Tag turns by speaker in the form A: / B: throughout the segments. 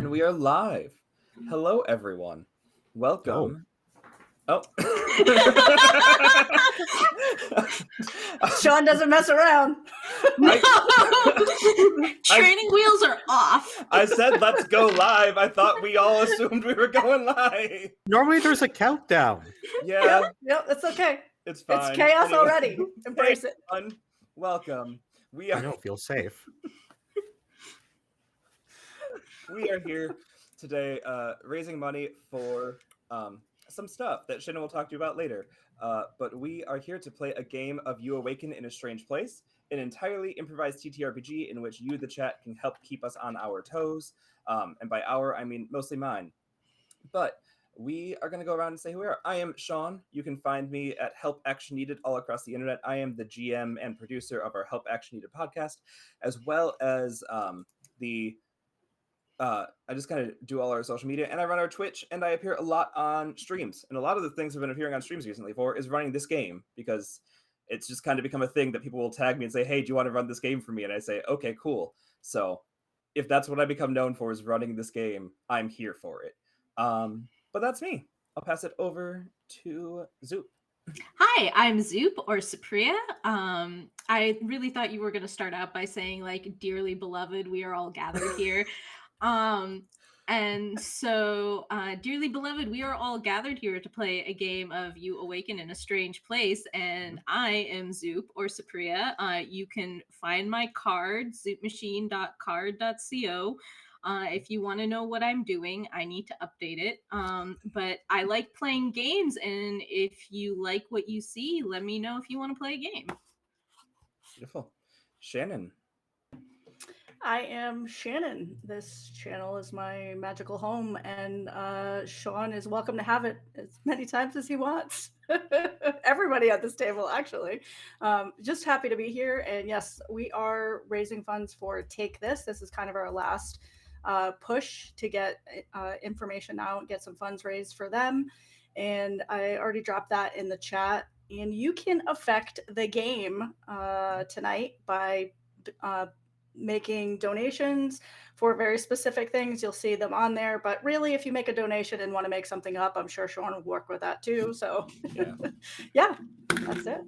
A: And we are live. Hello, everyone. Welcome. Oh.
B: Sean doesn't mess around.
C: Training wheels are off.
A: I said, let's go live. I thought we all assumed we were going live.
D: Normally there's a countdown.
A: Yeah.
B: Yep, it's okay.
A: It's fine.
B: It's chaos already. Embrace it.
A: Everyone, welcome.
D: I don't feel safe.
A: We are here today raising money for some stuff that Shannon will talk to you about later. But we are here to play a game of You Awaken in a Strange Place, an entirely improvised TTRPG in which you, the chat, can help keep us on our toes. And by our, I mean mostly mine. But we are going to go around and say who we are. I am Sean. You can find me at Help Action Needed all across the internet. I am the GM and producer of our Help Action Needed podcast, as well as I just kind of do all our social media, and I run our Twitch, and I appear a lot on streams. And a lot of the things I've been appearing on streams recently for is running this game, because it's just kind of become a thing that people will tag me and say, hey, do you want to run this game for me? And I say, okay, cool. So if that's what I become known for, is running this game, I'm here for it. But that's me. I'll pass it over to Zoop.
C: Hi, I'm Zoop or Supriya. I really thought you were going to start out by saying, like, dearly beloved, we are all gathered here. And so, dearly beloved, we are all gathered here to play a game of You Awaken in a Strange Place, and I am Zoop or Supriya. You can find my card, zoopmachine.card.co. If you want to know what I'm doing, I need to update it. But I like playing games, and if you like what you see, let me know if you want to play a game.
A: Beautiful. Shannon.
B: I am Shannon. This channel is my magical home, and Sean is welcome to have it as many times as he wants. Everybody at this table, actually. Just happy to be here. And yes, we are raising funds for Take This. This is kind of our last push to get information out, get some funds raised for them. And I already dropped that in the chat. And you can affect the game tonight by making donations for very specific things. You'll see them on there, but really, if you make a donation and want to make something up, I'm sure Sean will work with that too. So yeah, that's it.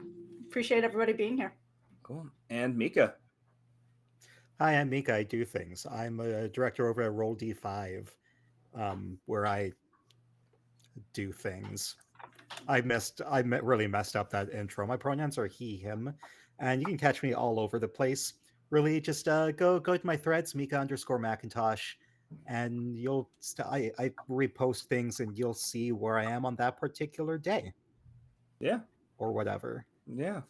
B: Appreciate everybody being here.
A: Cool. And Mika.
D: Hi, I'm Mika. I do things. I'm a director over at Roll D5, where I do things. I really messed up that intro. My pronouns are he, him, and you can catch me all over the place. Really, just go to my threads, Mika_Macintosh, and I repost things, and you'll see where I am on that particular day.
A: Yeah.
D: Or whatever.
A: Yeah.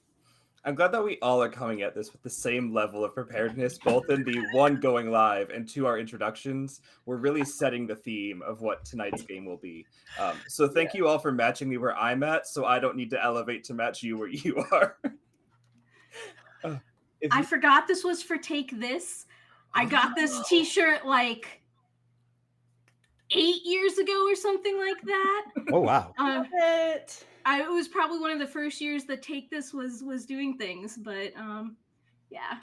A: I'm glad that we all are coming at this with the same level of preparedness, both in the one going live and two our introductions. We're really setting the theme of what tonight's game will be. So thank you all for matching me where I'm at, so I don't need to elevate to match you where you are.
C: I forgot this was for Take This. I got this t-shirt like 8 years ago or something like that.
D: Oh, wow.
B: It
C: was probably one of the first years that Take This was doing things, but yeah.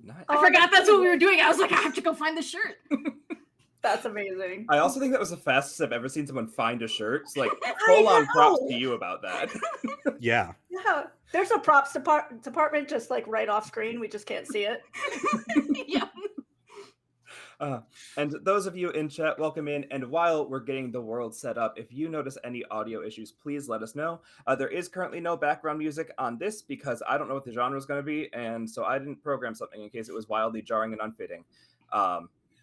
A: Nice.
C: I forgot that's what we were doing. I was like, I have to go find the shirt.
B: That's amazing.
A: I also think that was the fastest I've ever seen someone find a shirt. So, like, full on props to you about that.
D: Yeah.
B: Yeah. There's a props department just like right off screen. We just can't see it.
C: Yeah.
A: And those of you in chat, welcome in. And while we're getting the world set up, if you notice any audio issues, please let us know. There is currently no background music on this because I don't know what the genre is going to be. And so I didn't program something in case it was wildly jarring and unfitting.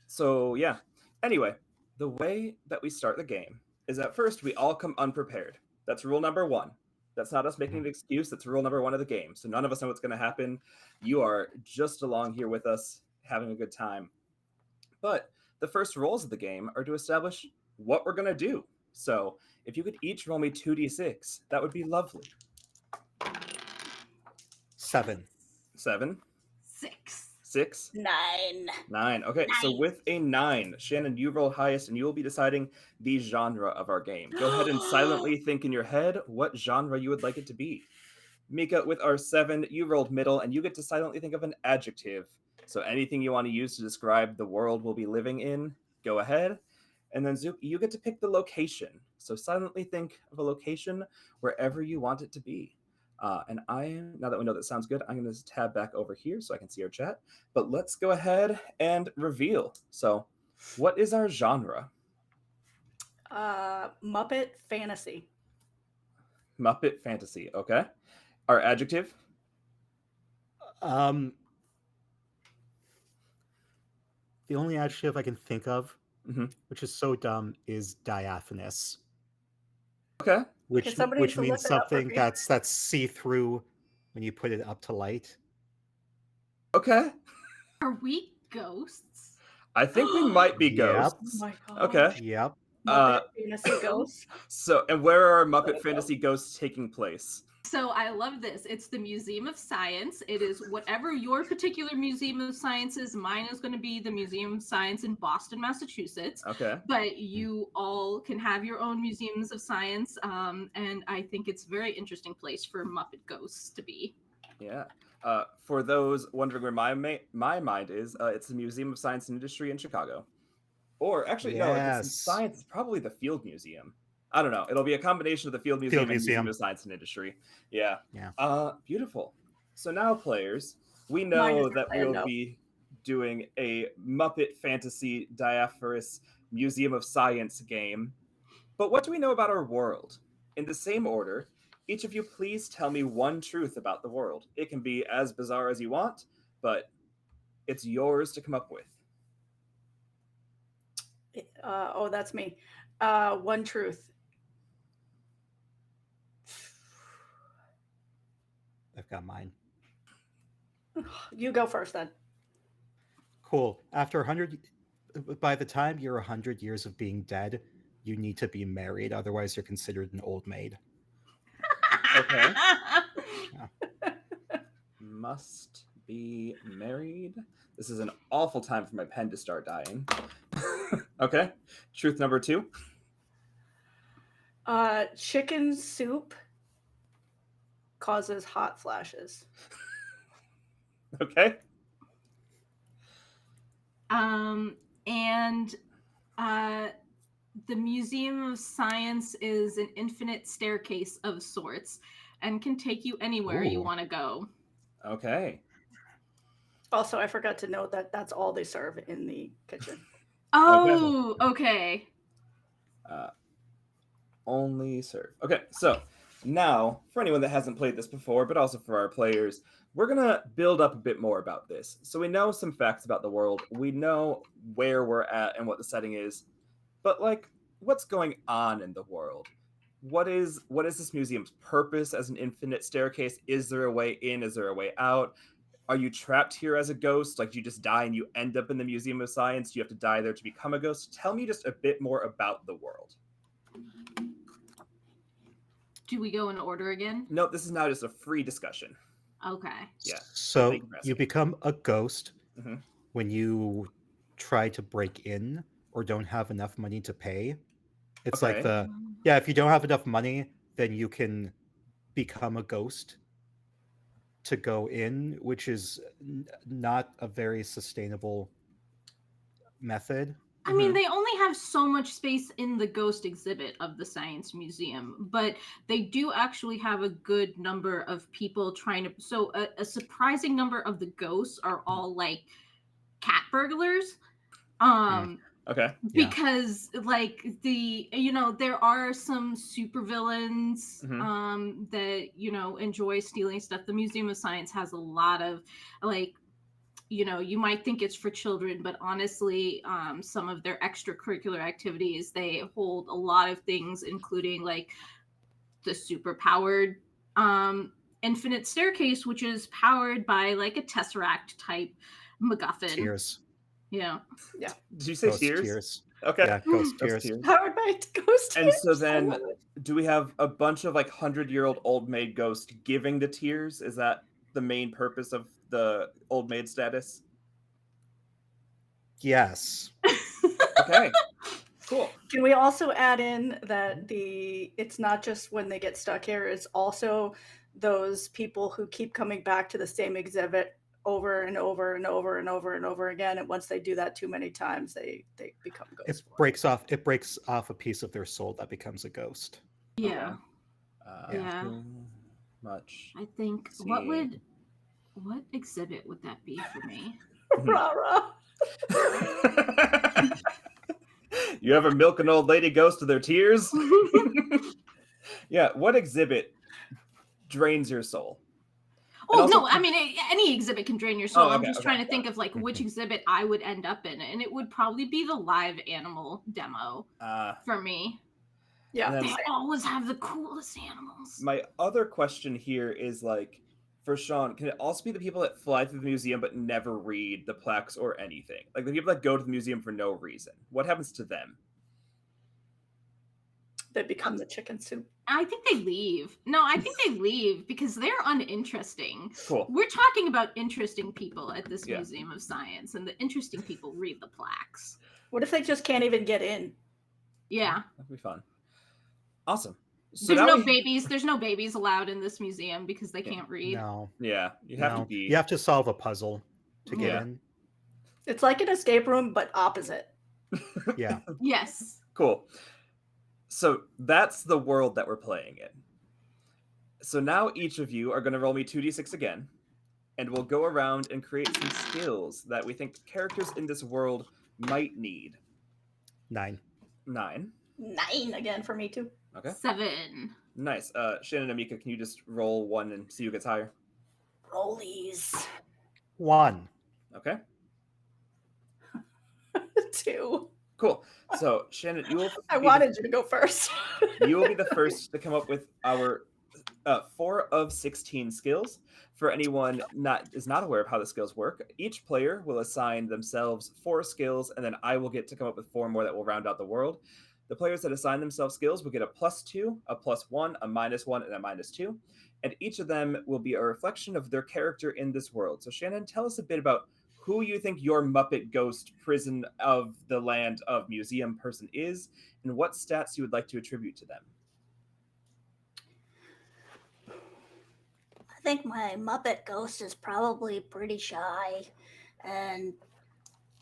A: So yeah. Anyway, the way that we start the game is at first we all come unprepared. That's rule number one. That's not us making an excuse. That's rule number one of the game. So none of us know what's going to happen. You are just along here with us, having a good time. But the first roles of the game are to establish what we're going to do. So if you could each roll me 2d6, that would be lovely.
D: 7.
A: 7.
C: 6.
A: 6.
B: 9.
A: Okay, so with a 9, Shannon, you roll highest, and you will be deciding the genre of our game. Go ahead and silently think in your head what genre you would like it to be. Mika, with our 7, you rolled middle, and you get to silently think of an adjective. So anything you want to use to describe the world we'll be living in, go ahead. And then Zoop, you get to pick the location. So silently think of a location wherever you want it to be. And now that we know that sounds good, I'm going to tab back over here so I can see our chat. But let's go ahead and reveal. So what is our genre?
B: Muppet fantasy.
A: Muppet fantasy, okay. Our adjective?
D: The only adjective I can think of, which is so dumb, is diaphanous.
A: Okay.
D: Which means something that's see-through when you put it up to light.
A: Okay.
C: Are we ghosts?
A: I think we might be
D: Yep.
A: ghosts.
B: Oh my god.
A: Okay.
D: Yep.
B: Muppet fantasy ghosts.
A: So, and where are our Muppet fantasy ghosts taking place?
C: So I love this. It's the Museum of Science. It is whatever your particular Museum of Science is. Mine is going to be the Museum of Science in Boston, Massachusetts.
A: Okay.
C: But you all can have your own museums of science. And I think it's a very interesting place for Muppet ghosts to be.
A: Yeah. For those wondering where my mind is, it's the Museum of Science and Industry in Chicago. Or actually, no, if it's in science, it's probably the Field Museum. I don't know. It'll be a combination of the Field Museum and Museum of Science and Industry. Yeah. Beautiful. So now, players, we know that we'll be doing a Muppet Fantasy Diaphanous Museum of Science game. But what do we know about our world? In the same order, each of you please tell me one truth about the world. It can be as bizarre as you want, but it's yours to come up with.
B: That's me. One truth.
D: I've got mine.
B: You go first then.
D: Cool. After 100, by the time you're 100 years of being dead, you need to be married. Otherwise, you're considered an old maid.
A: Okay. Must be married. This is an awful time for my pen to start dying. Okay. Truth number 2.
B: Chicken soup causes hot flashes.
A: Okay.
C: The Museum of Science is an infinite staircase of sorts and can take you anywhere you want to go.
A: Okay.
B: Also, I forgot to note that that's all they serve in the kitchen.
C: Oh, okay.
A: Only serve. Okay, so now, for anyone that hasn't played this before, but also for our players, we're going to build up a bit more about this. So we know some facts about the world. We know where we're at and what the setting is. But, like, what's going on in the world? What is this museum's purpose as an infinite staircase? Is there a way in? Is there a way out? Are you trapped here as a ghost? Like, you just die and you end up in the Museum of Science? Do you have to die there to become a ghost? Tell me just a bit more about the world.
C: Do we go in order again?
A: No, this is now just a free discussion.
C: Okay.
A: Yeah.
D: So you become a ghost when you try to break in or don't have enough money to pay. It's like if you don't have enough money, then you can become a ghost to go in, which is not a very sustainable method.
C: I mean, they only have so much space in the ghost exhibit of the Science Museum, but they do actually have a good number of people trying to. So a surprising number of the ghosts are all like cat burglars.
A: Okay.
C: Because there are some supervillains that enjoy stealing stuff. The Museum of Science has a lot of you might think it's for children, but honestly, some of their extracurricular activities, they hold a lot of things, including like the super powered infinite staircase, which is powered by like a Tesseract type MacGuffin.
D: Tears.
C: Yeah.
A: Did you say
D: ghost
A: tears? Okay.
D: Yeah, ghost tears.
B: Powered by ghost tears.
A: And so then, do we have a bunch of like 100-year-old old maid ghost giving the tears? Is that the main purpose of the old maid status?
D: Yes.
A: Okay. Cool.
B: Can we also add in that it's not just when they get stuck here, it's also those people who keep coming back to the same exhibit over and over and over and over and over again. And once they do that too many times, they become ghost
D: It
B: form.
D: breaks off a piece of their soul that becomes a ghost.
C: Yeah.
A: Okay.
C: Yeah.
A: Too much.
C: I think
A: See.
C: what exhibit would that be for me?
B: Rah, rah.
A: You ever milk an old lady ghost to their tears? Yeah, what exhibit drains your soul? And
C: Oh
A: also-
C: no, I mean any exhibit can drain your soul.
A: okay,
C: I'm just
A: okay,
C: trying to
A: got
C: think of like which exhibit I would end up in, and it would probably be the live animal demo for me.
B: Yeah.
A: And
C: They
A: then
C: always have the coolest animals.
A: my other question here is like, for Sean, can it also be the people that fly through the museum but never read the plaques or anything? Like the people that go to the museum for no reason. What happens to them?
B: They become the chicken soup.
C: I think they leave. No, I think they leave because they're uninteresting.
A: Cool.
C: We're talking about interesting people at this
A: Yeah.
C: Museum of Science, and the interesting people read the plaques.
B: What if they just can't even get in?
C: Yeah.
A: That'd be fun. Awesome. So
C: There's
A: now
C: no
A: we-
C: babies. There's no babies allowed in this museum because they can't read.
D: No,
A: Yeah, you have to
D: no.
A: be.
D: You have to solve a puzzle to get
A: Yeah.
D: in.
B: It's like an escape room, but opposite.
D: Yeah.
C: Yes.
A: Cool. So that's the world that we're playing in. So now each of you are going to roll me 2d6 again, and we'll go around and create some skills that we think characters in this world might need.
D: 9.
A: 9.
B: 9 again for me too.
A: Okay.
C: 7.
A: Nice. Shannon and Mika, can you just roll 1 and see who gets higher?
B: Rollies.
D: 1.
A: Okay.
B: 2.
A: Cool. So Shannon, you will.
B: I
A: be
B: wanted you to go first.
A: You will be the first to come up with our 4 of 16 skills. For anyone is not aware of how the skills work, each player will assign themselves 4 skills, and then I will get to come up with 4 more that will round out the world. The players that assign themselves skills will get a +2, a +1, a -1, and a -2, and each of them will be a reflection of their character in this world. So Shannon, tell us a bit about who you think your Muppet Ghost Prison of the Land of Museum person is, and what stats you would like to attribute to them.
E: I think my Muppet ghost is probably pretty shy and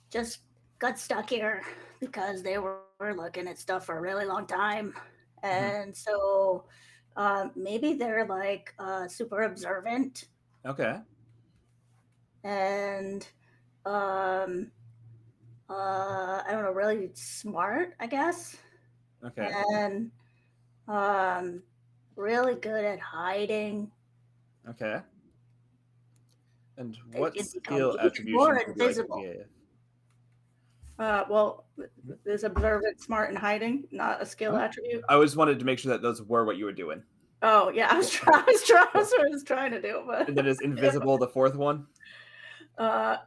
E: just got stuck here because they were looking at stuff for a really long time. And so maybe they're like super observant
A: Okay.
E: and I don't know, really smart, I guess.
A: Okay.
E: And really good at hiding.
A: Okay. And
E: They
A: what
E: can become
A: skill
E: even
A: attributions
E: more
A: would you like to
E: invisible.
A: give?
B: Well, is observant, smart, and hiding not a skill attribute?
A: I always wanted to make sure that those were what you were doing.
B: Oh yeah, I was trying to do, but
A: And then is invisible the 4th one?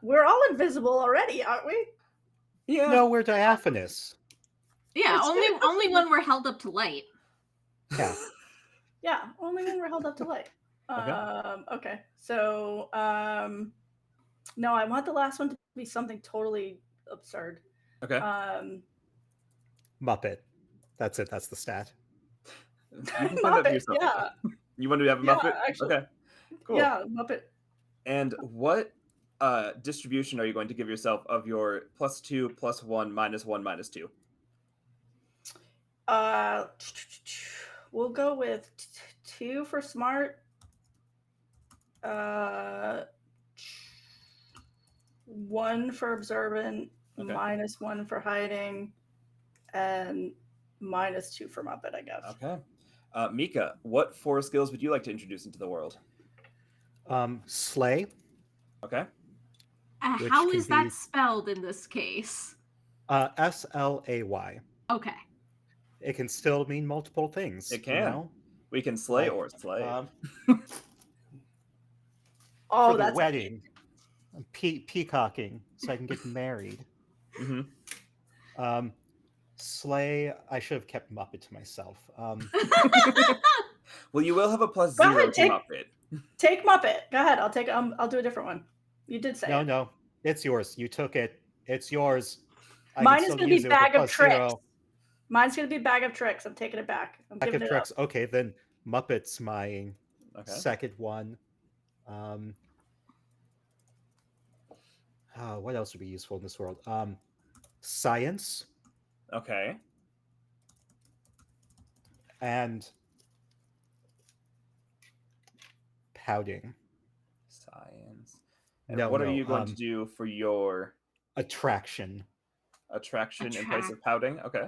B: we're all invisible already, aren't we?
A: Yeah.
D: No, we're diaphanous.
C: Yeah,
B: It's-
C: only when we're held up to light.
D: Yeah.
B: Yeah, only when we're held up to light. Okay. So no, I want the last one to be something totally absurd.
A: Okay.
D: Muppet. That's it. That's the stat.
A: You can find that for
B: Muppet,
A: yourself.
B: yeah.
A: You want to have a
B: Yeah,
A: Muppet?
B: actually.
A: Okay. Cool.
B: Yeah, Muppet.
A: And what distribution are you going to give yourself of your +2, +1, -1, -2?
B: We'll go with 2 for smart. 1 for observant,
A: Okay.
B: -1 for hiding, and -2 for Muppet, I guess.
A: Okay. Mika, what 4 skills would you like to introduce into the world?
D: Slay.
A: Okay.
D: Which
C: How
D: can
C: is that
D: be-
C: spelled in this case?
D: SLAY.
C: Okay.
D: It can still mean multiple things.
A: It
D: you
A: can.
D: know?
A: We can slay
D: Like,
A: or slay.
B: Oh,
D: for the
B: that's
D: wedding. I'm peacocking so I can get married.
A: Mhm.
D: Slay. I should have kept Muppet to myself.
A: Well, you will have a
B: Go
A: +0
B: ahead,
A: to Muppet.
B: Take Muppet. Go ahead. I'll do a different one. You did say it.
D: No, it's yours. You took it. It's yours. I can
B: Mine is
D: still
B: going to
D: use
B: be
D: it with a
B: bag of
D: +0.
B: tricks. Mine's going to be bag of tricks. I'm taking it back. I'm
D: Bag
B: giving
D: of
B: it
D: tricks.
B: up.
D: Okay, then Muppet's my
A: Okay.
D: second one. what else would be useful in this world? Science
A: Okay.
D: and pouting.
A: Science. And
D: No,
A: what are
D: no.
A: you going to do for your
D: Attraction.
A: attraction in place of pouting? Okay.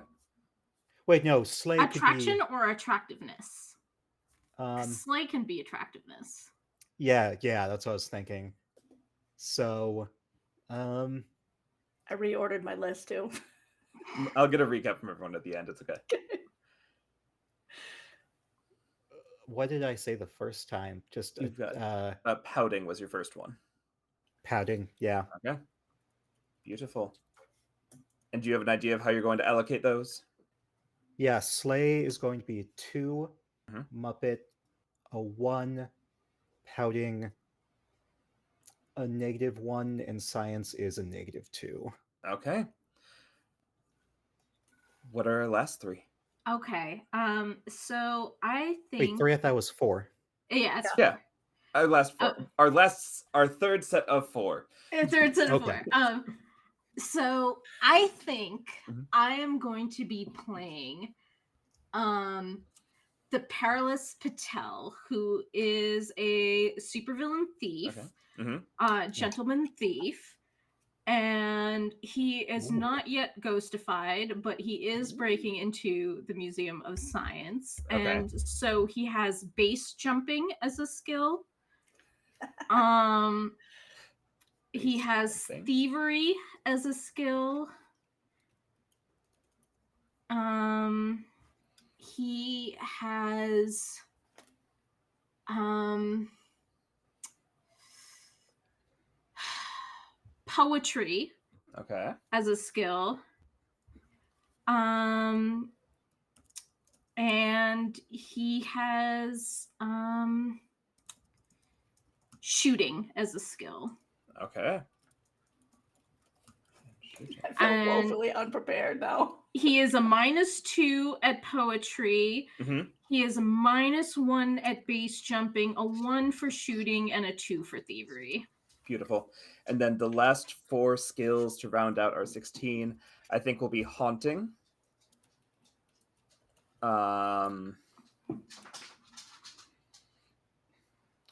D: Wait, no. Slay could
C: Attraction
D: be.
C: or attractiveness?
D: Um,
C: Slay can be attractiveness.
D: yeah, that's what I was thinking. So,
B: I reordered my list too.
A: I'll get a recap from everyone at the end. It's okay.
D: what did I say the first time? Just
A: You've got pouting was your first one.
D: pouting. Yeah.
A: Okay. Beautiful. And do you have an idea of how you're going to allocate those?
D: Yeah, Slay is going to be 2,
A: Mhm.
D: Muppet, a 1, pouting, a -1, and science is a -2.
A: Okay. What are our last 3?
C: Okay. So I
D: Wait,
C: think
D: 3, I thought was 4.
C: yeah, it's
A: Yeah.
C: 4.
A: Our last 4. Our third set of 4.
C: A third set of
D: Okay.
C: 4. So I think
A: Mhm.
C: I am going to be playing the Perilous Patel, who is a supervillain thief,
A: Okay. Mm-hmm.
C: gentleman thief, and he is
D: Ooh.
C: not yet ghostified, but he is breaking into the Museum of Science,
A: Okay.
C: and so he has base jumping as a skill. He has
A: jumping.
C: thievery as a skill. He has poetry
A: Okay.
C: as a skill. And he has shooting as a skill.
A: Okay.
B: I feel
C: And-
B: woefully unprepared now.
C: He is a -2 at poetry.
A: Mm-hmm.
C: He is a -1 at base jumping, a 1 for shooting, and a 2 for thievery.
A: Beautiful. And then the last 4 skills to round out our 16, I think, will be haunting.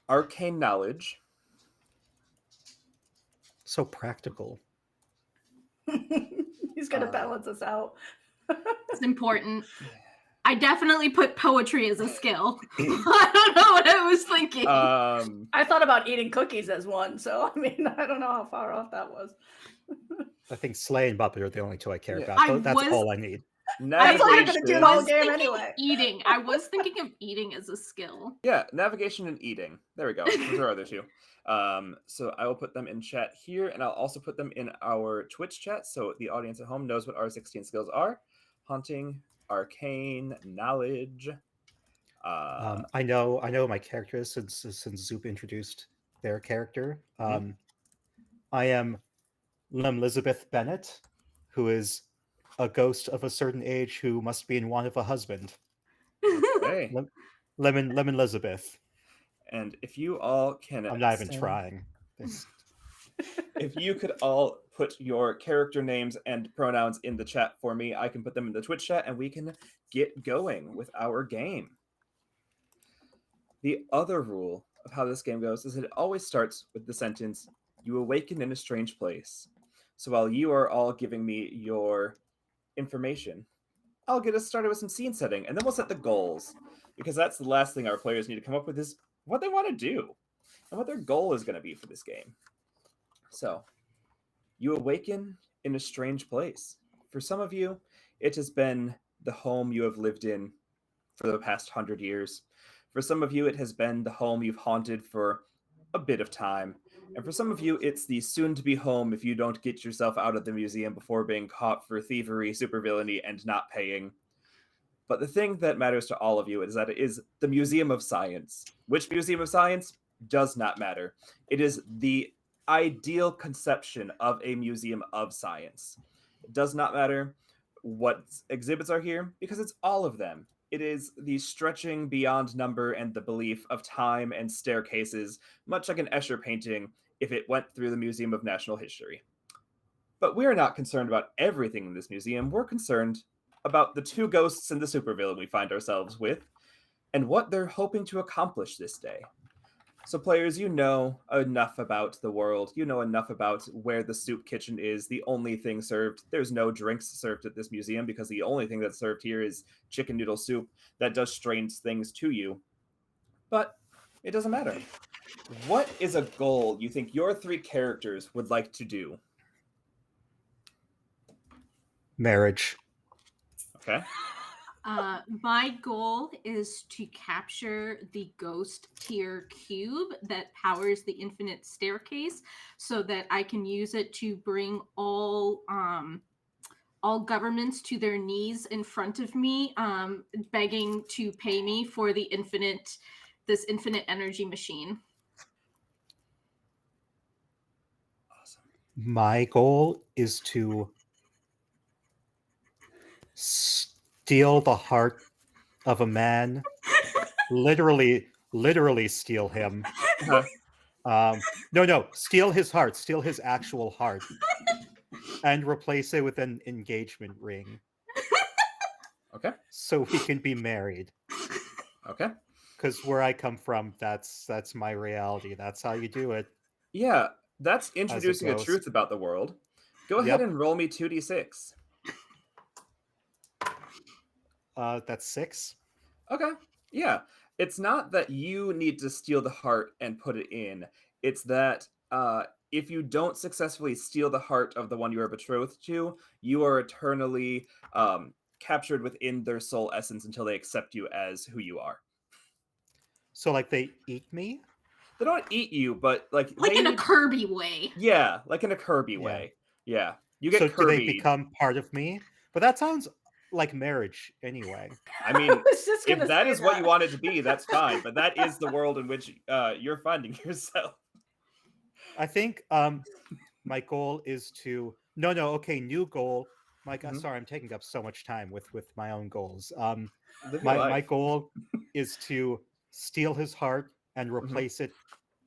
A: Arcane knowledge.
D: So practical.
B: He's gonna balance us out.
C: It's important. I definitely put poetry as a skill. I don't know what I was thinking.
B: I thought about eating cookies as one, so I mean, I don't know how far off that was.
D: I think Slay and Muppet are the only 2 I care
A: Yeah.
D: about. That's all I need.
B: That's all you're gonna do the whole
A: Navigation.
B: game
C: thinking
B: anyway.
C: eating. I was thinking of eating as a skill.
A: Yeah, navigation and eating. There we go. Those are our other 2. So I will put them in chat here, and I'll also put them in our Twitch chat so the audience at home knows what our 16 skills are. Haunting, arcane, knowledge.
D: I know my character is since Zoop introduced their character. I am Elizabeth Bennett, who is a ghost of a certain age who must be in want of a husband.
A: Okay.
D: Lemon Elizabeth.
A: And if you all can...
D: I'm not even trying.
A: If you could all put your character names and pronouns in the chat for me, I can put them in the Twitch chat and we can get going with our game. The other rule of how this game goes is that it always starts with the sentence, "You awaken in a strange place." So while you are all giving me your information, I'll get us started with some scene setting, and then we'll set the goals, because that's the last thing our players need to come up with is what they want to do and what their goal is going to be for this game. So, you awaken in a strange place. For some of you, it has been the home you have lived in for the past 100 years. For some of you, it has been the home you've haunted for a bit of time. And for some of you, it's the soon-to-be home if you don't get yourself out of the museum before being caught for thievery, supervillainy, and not paying. But the thing that matters to all of you is that it is the Museum of Science. Which Museum of Science does not matter. It is the ideal conception of a museum of science. It does not matter what exhibits are here, because it's all of them. It is the stretching beyond number and the belief of time and staircases, much like an Escher painting. if it went through the Museum of National History. But we're not concerned about everything in this museum. We're concerned about the two ghosts and the supervillain we find ourselves with, and what they're hoping to accomplish this day. So, players, you know enough about the world. You know enough about where the soup kitchen is, the only thing served. There's no drinks served at this museum because the only thing that's served here is chicken noodle soup that does strange things to you. But it doesn't matter. What is a goal you think your three characters would like to do?
D: Marriage.
A: Okay.
C: My goal is to capture the ghost tier cube that powers the infinite staircase so that I can use it to bring all governments to their knees in front of me, begging to pay me for this infinite energy machine.
A: Awesome.
D: My goal is to steal the heart of a man, literally steal him. No, steal his heart, steal his actual heart, and replace it with an engagement ring.
A: Okay.
D: So he can be married.
A: Okay.
D: Because where I come from, that's my reality. That's how you do it.
A: Yeah, that's introducing a
D: ghost.
A: truth about the world. Go ahead and roll me 2d6.
D: That's 6.
A: Okay. Yeah. It's not that you need to steal the heart and put it in. It's that if you don't successfully steal the heart of the one you are betrothed to, you are eternally captured within their soul essence until they accept you as who you are.
D: So, like, they eat me?
A: They don't eat you, but like
C: in a Kirby way.
A: Yeah, like in a Kirby way. Yeah. You get
D: so
A: Kirby.
D: Do they become part of me? But that sounds like marriage anyway.
A: I mean, if that is what you want it to be, that's fine. But that is the world in which you're finding yourself.
D: I think my goal is to new goal. Mike, sorry, I'm taking up so much time with my own goals. My goal is to steal his heart and replace it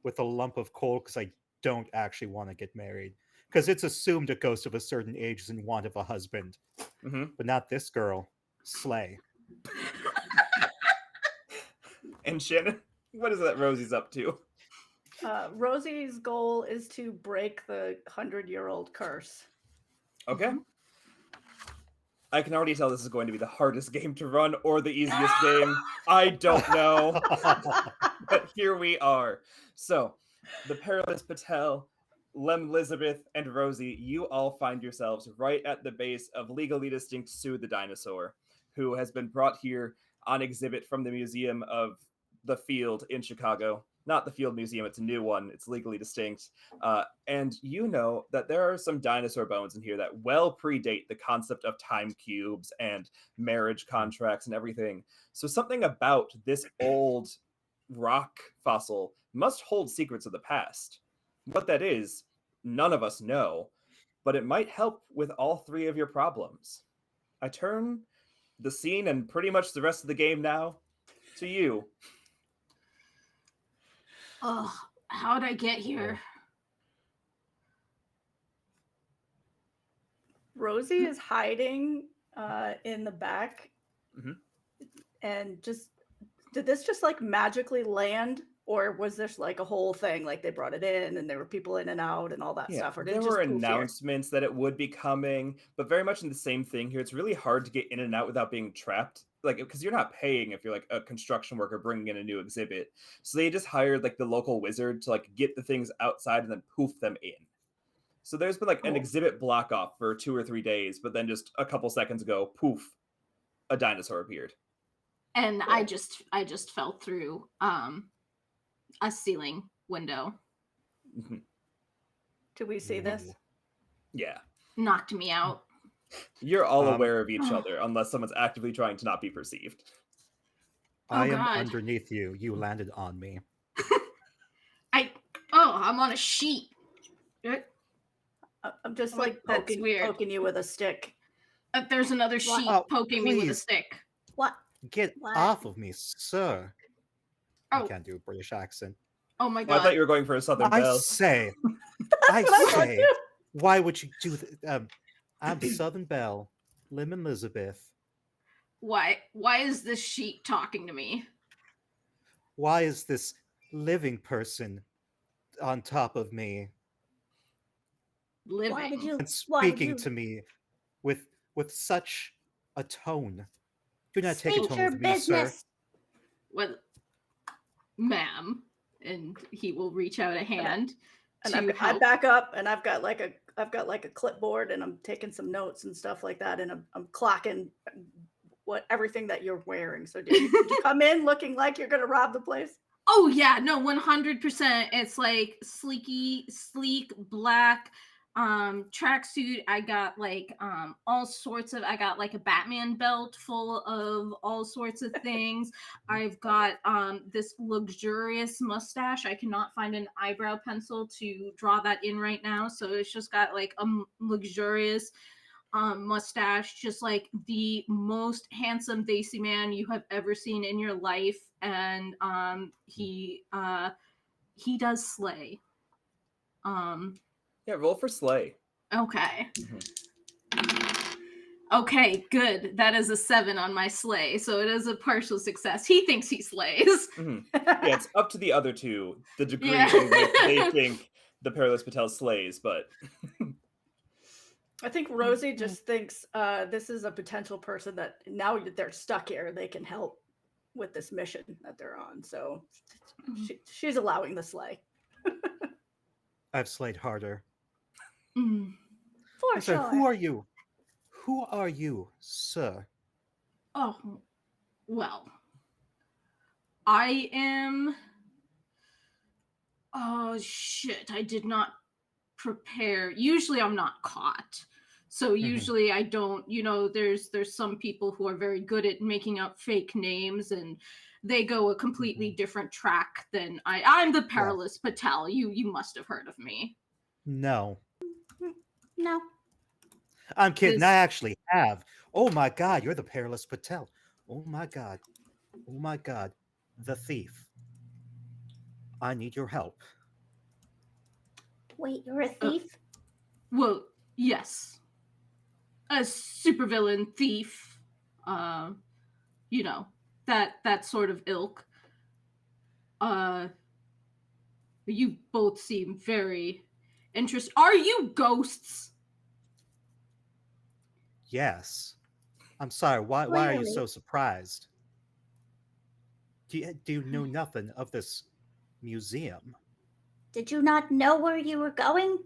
D: with a lump of coal because I don't actually want to get married. Because it's assumed a ghost of a certain age is in want of a husband. But not this girl. Slay.
A: And Shannon, what is that Rosie's up to?
B: Rosie's goal is to break the 100-year-old curse.
A: Okay. I can already tell this is going to be the hardest game to run or the easiest game. I don't know. But here we are. So, the Perilous Patel, Lem Elizabeth, and Rosie, you all find yourselves right at the base of legally distinct Sue the dinosaur, who has been brought here on exhibit from the Museum of the Field in Chicago. Not the Field Museum, it's a new one. It's legally distinct. And you know that there are some dinosaur bones in here that well predate the concept of time cubes and marriage contracts and everything. So something about this old rock fossil must hold secrets of the past. What that is, none of us know, but it might help with all three of your problems. I turn the scene and pretty much the rest of the game now to you.
C: Oh, how'd I get here?
B: Rosie is hiding in the back. And did this just like magically land? Or was this like a whole thing? Like they brought it in and there were people in and out and all that stuff? Or did
A: there
B: it just
A: were
B: poof
A: announcements that it would be coming, but very much in the same thing here. It's really hard to get in and out without being trapped. Like, because you're not paying if you're like a construction worker bringing in a new exhibit. So they just hired like the local wizard to like get the things outside and then poof them in. So there's been like an exhibit block off for 2 or 3 days, but then just a couple seconds ago, poof, a dinosaur appeared.
C: And I just fell through a ceiling window.
B: Do we see this?
A: Yeah.
C: Knocked me out.
A: You're all aware of each other, unless someone's actively trying to not be perceived.
D: I am underneath you. You landed on me.
C: I'm on a sheet.
B: I'm just like poking you with a stick.
C: There's another sheet poking me with a stick.
E: What?
D: Get off of me, sir. I can't do a British accent.
C: Oh my
A: I
C: god.
A: thought you were going for a Southern
D: I
A: Belle.
D: say, why would you do that? I'm Southern Belle, Lim Elizabeth.
C: Why is this sheet talking to me?
D: Why is this living person on top of me
C: Living.
E: Why did you?
D: and
E: Why did
D: speaking
E: you
D: to me with such a tone? Do not take a
E: state
D: tone
E: your
D: with me, sir.
E: business?
C: Well, ma'am, and he will reach out a hand
B: And
C: to
B: I
C: help.
B: back up, and I've got like a clipboard, and I'm taking some notes and stuff like that, and I'm clocking everything that you're wearing. So did you come in looking like you're gonna rob the place?
C: Oh yeah, no, 100%. It's like sleek black tracksuit. I got like all sorts of, I got like a Batman belt full of all sorts of things. I've got this luxurious mustache. I cannot find an eyebrow pencil to draw that in right now, so it's just got like a luxurious mustache, just like the most handsome Daisy man you have ever seen in your life. And he does slay.
A: Yeah, roll for slay.
C: Okay. Okay, good. That is a 7 on my slay, so it is a partial success. He thinks he slays.
A: Yeah, it's up to the other two, the degree
C: Yeah.
A: in which they think the Perilous Patel slays, but
B: I think Rosie just thinks this is a potential person that now that they're stuck here, they can help with this mission that they're on. So she's allowing the slay.
D: I've slayed harder.
C: Mm.
E: For
D: So
E: sure.
D: who are you? Who are you, sir?
C: Oh, well, I am. Oh shit! I did not prepare. Usually, I'm not caught. So usually I don't. You know, there's some people who are very good at making up fake names, and they go a completely different track than I. I'm the Perilous Patel. You must have heard of me.
D: No.
E: No.
D: I'm kidding.
C: This-
D: I actually have. Oh my god, you're the Perilous Patel. Oh my god. Oh my god. The thief. I need your help.
E: Wait, you're a thief?
C: Well, yes, a supervillain thief. You know, that sort of ilk. You both seem very interested. Are you ghosts?
D: Yes. I'm sorry. Why are you
E: Clearly.
D: so surprised? Do you know nothing of this museum?
E: Did you not know where you were going?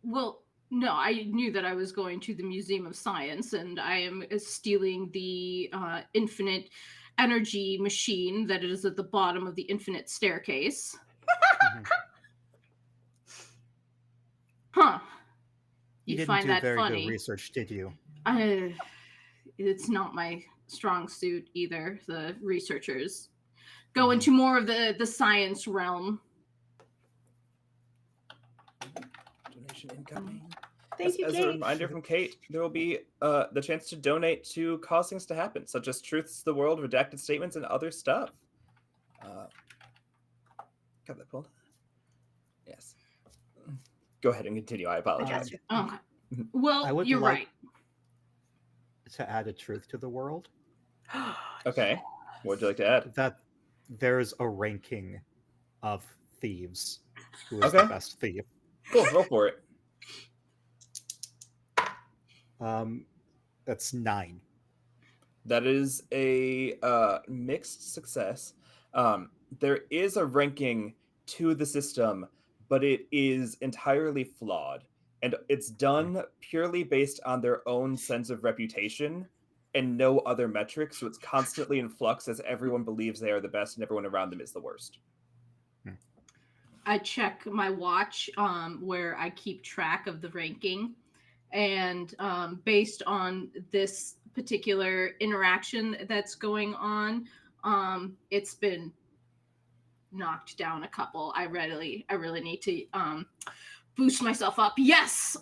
C: Well, no, I knew that I was going to the Museum of Science, and I am stealing the infinite energy machine that is at the bottom of the infinite staircase. Huh.
D: You didn't
C: find
D: do
C: that
D: very
C: funny?
D: good research, did you?
C: It's not my strong suit either. The researchers go into more of the science realm.
A: donation incoming.
B: Thank you,
A: As a
B: Kate.
A: reminder from Kate, there will be the chance to donate to cause things to happen, such as Truths to the World, redacted statements, and other stuff. Got that pulled? Yes. Go ahead and continue. I apologize.
C: Okay. Well, you're right.
D: To add a truth to the world.
A: Okay. What would you like to add?
D: That there's a ranking of thieves. Who is the
A: Okay.
D: best thief?
A: Cool. Roll for it.
D: That's 9.
A: That is a mixed success. There is a ranking to the system, but it is entirely flawed. And it's done purely based on their own sense of reputation and no other metrics. So it's constantly in flux as everyone believes they are the best and everyone around them is the worst.
C: I check my watch where I keep track of the ranking. And based on this particular interaction that's going on, it's been knocked down a couple. I really need to boost myself up. Yes!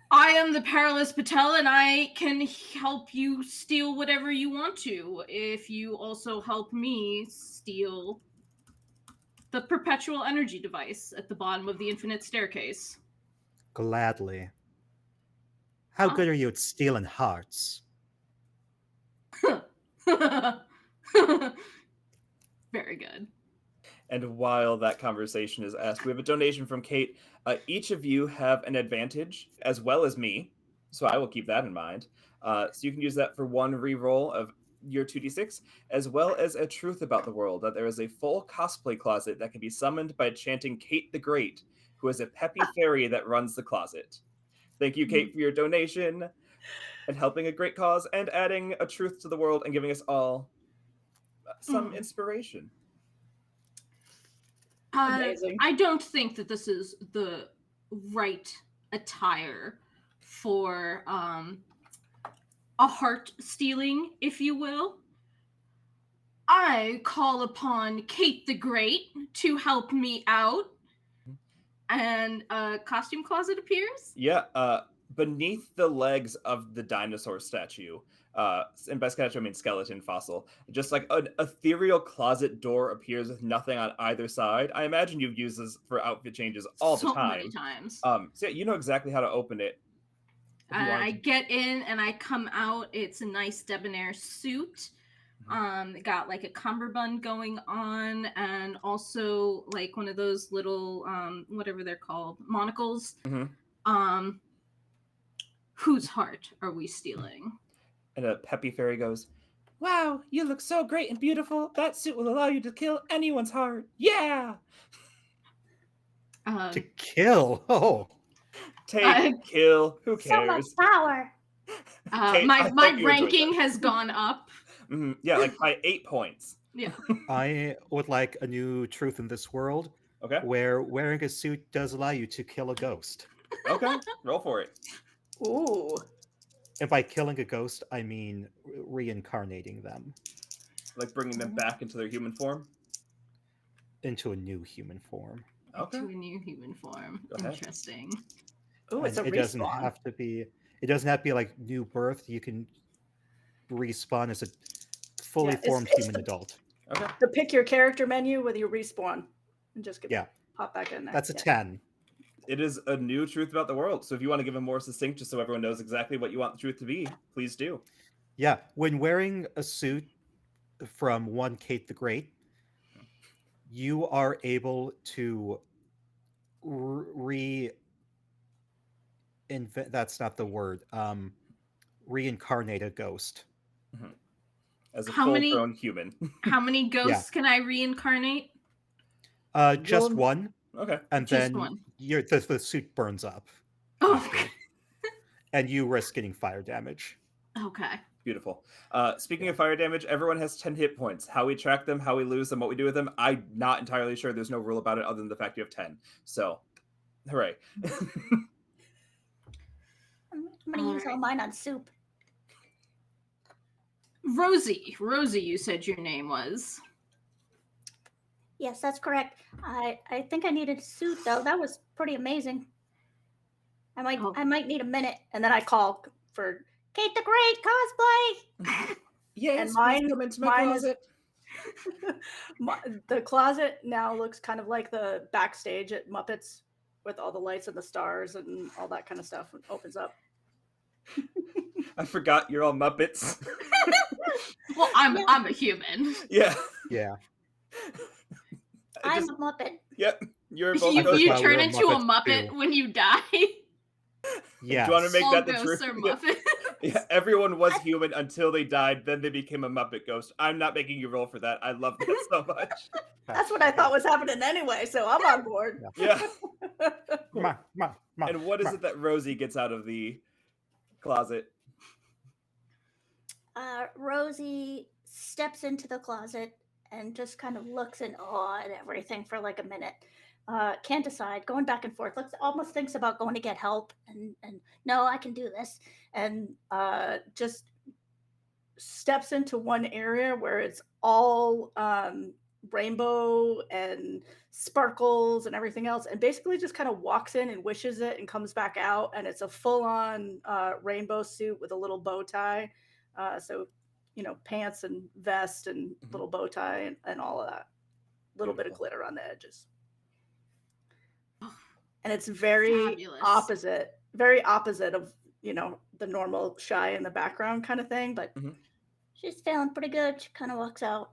C: I am the Perilous Patel, and I can help you steal whatever you want to if you also help me steal the perpetual energy device at the bottom of the infinite staircase.
D: Gladly. How good are you at stealing hearts?
C: Very good.
A: And while that conversation is asked, we have a donation from Kate. Each of you have an advantage, as well as me, so I will keep that in mind. So you can use that for one reroll of your 2d6, as well as a truth about the world, that there is a full cosplay closet that can be summoned by chanting Kate the Great, who is a peppy fairy that runs the closet. Thank you, Kate, for your donation, and helping a great cause, and adding a truth to the world, and giving us all some inspiration.
B: Amazing.
C: I don't think that this is the right attire for a heart stealing, if you will. I call upon Kate the Great to help me out. And a costume closet appears?
A: Yeah, beneath the legs of the dinosaur statue, and by statue I mean skeleton fossil, just like an ethereal closet door appears with nothing on either side. I imagine you've used this for outfit changes all the
C: So
A: time.
C: many times.
A: So yeah, you know exactly how to open it.
C: I get in and I come out. It's a nice debonair suit. Got like a cummerbund going on, and also like one of those little whatever they're called, monocles. Whose heart are we stealing?
A: And a peppy fairy goes, "Wow, you look so great and beautiful. That suit will allow you to kill anyone's heart. Yeah!"
D: To kill? Oh.
A: Take, kill, who cares?
E: So much power.
A: Kate, I
C: my
A: hope you enjoyed
C: ranking
A: that.
C: has gone up.
A: Yeah, like by 8 points.
C: Yeah.
D: I would like a new truth in this world.
A: Okay.
D: Where wearing a suit does allow you to kill a ghost.
A: Okay, roll for it.
B: Ooh.
D: And by killing a ghost, I mean reincarnating them.
A: Like bringing them back into their human form?
D: Into a new human form.
A: Okay.
C: Into a new human form.
A: Go ahead.
C: Interesting.
B: Ooh, it's a
D: it
B: respawn.
D: doesn't have to be. It doesn't have to be like new birth. You can respawn as a fully formed
B: it's
D: human adult.
A: Okay.
B: The pick your character menu with your respawn, and just pop back in there.
D: That's a 10.
A: It is a new truth about the world. So if you want to give a more succinct, just so everyone knows exactly what you want the truth to be, please do.
D: Yeah, when wearing a suit from one Kate the Great, you are able to that's not the word. Reincarnate a ghost.
A: As a full-grown human.
C: How many ghosts can I reincarnate?
D: Just one.
A: Okay.
D: And
C: Just
D: then
C: one.
D: The suit burns up.
C: Oh.
D: And you risk getting fire damage.
C: Okay.
A: Beautiful. Speaking of fire damage, everyone has 10 hit points. How we track them, how we lose them, what we do with them, I'm not entirely sure. There's no rule about it other than the fact you have 10. So, hooray.
E: I'm going to use all mine on soup.
C: Rosie, you said your name was.
E: Yes, that's correct. I think I needed a suit though. That was pretty amazing. I might need a minute, and then I call for Kate the Great cosplay.
A: Yes,
B: and mine,
A: come into my closet.
B: The closet now looks kind of like the backstage at Muppets, with all the lights and the stars and all that kind of stuff. It opens up.
A: I forgot you're all Muppets.
C: Well, I'm a human.
A: Yeah.
E: I'm a Muppet.
A: Yep. You're both
C: you turn into a Muppet when you die.
D: Yeah.
A: Do you want to make
C: all
A: that the
C: ghosts
A: truth?
C: are Muppets.
A: Yeah, everyone was human until they died, then they became a Muppet ghost. I'm not making you roll for that. I love that so much.
B: That's what I thought was happening anyway, so I'm on board.
A: Yeah.
D: Ma.
A: And what is it that Rosie gets out of the closet?
E: Rosie steps into the closet and just kind of looks in awe at everything for like a minute. Can't decide, going back and forth. Almost thinks about going to get help, and no, I can do this, and just steps into one area where it's all rainbow and sparkles and everything else, and basically just kind of walks in and wishes it and comes back out, and it's a full-on rainbow suit with a little bow tie, so pants and vest and little bow tie and all of that.
B: little bit of
A: Beautiful.
B: glitter on the edges. And it's very
C: Fabulous.
B: very opposite of, you know, the normal shy in the background kind of thing, but
E: She's feeling pretty good. She kind of walks out.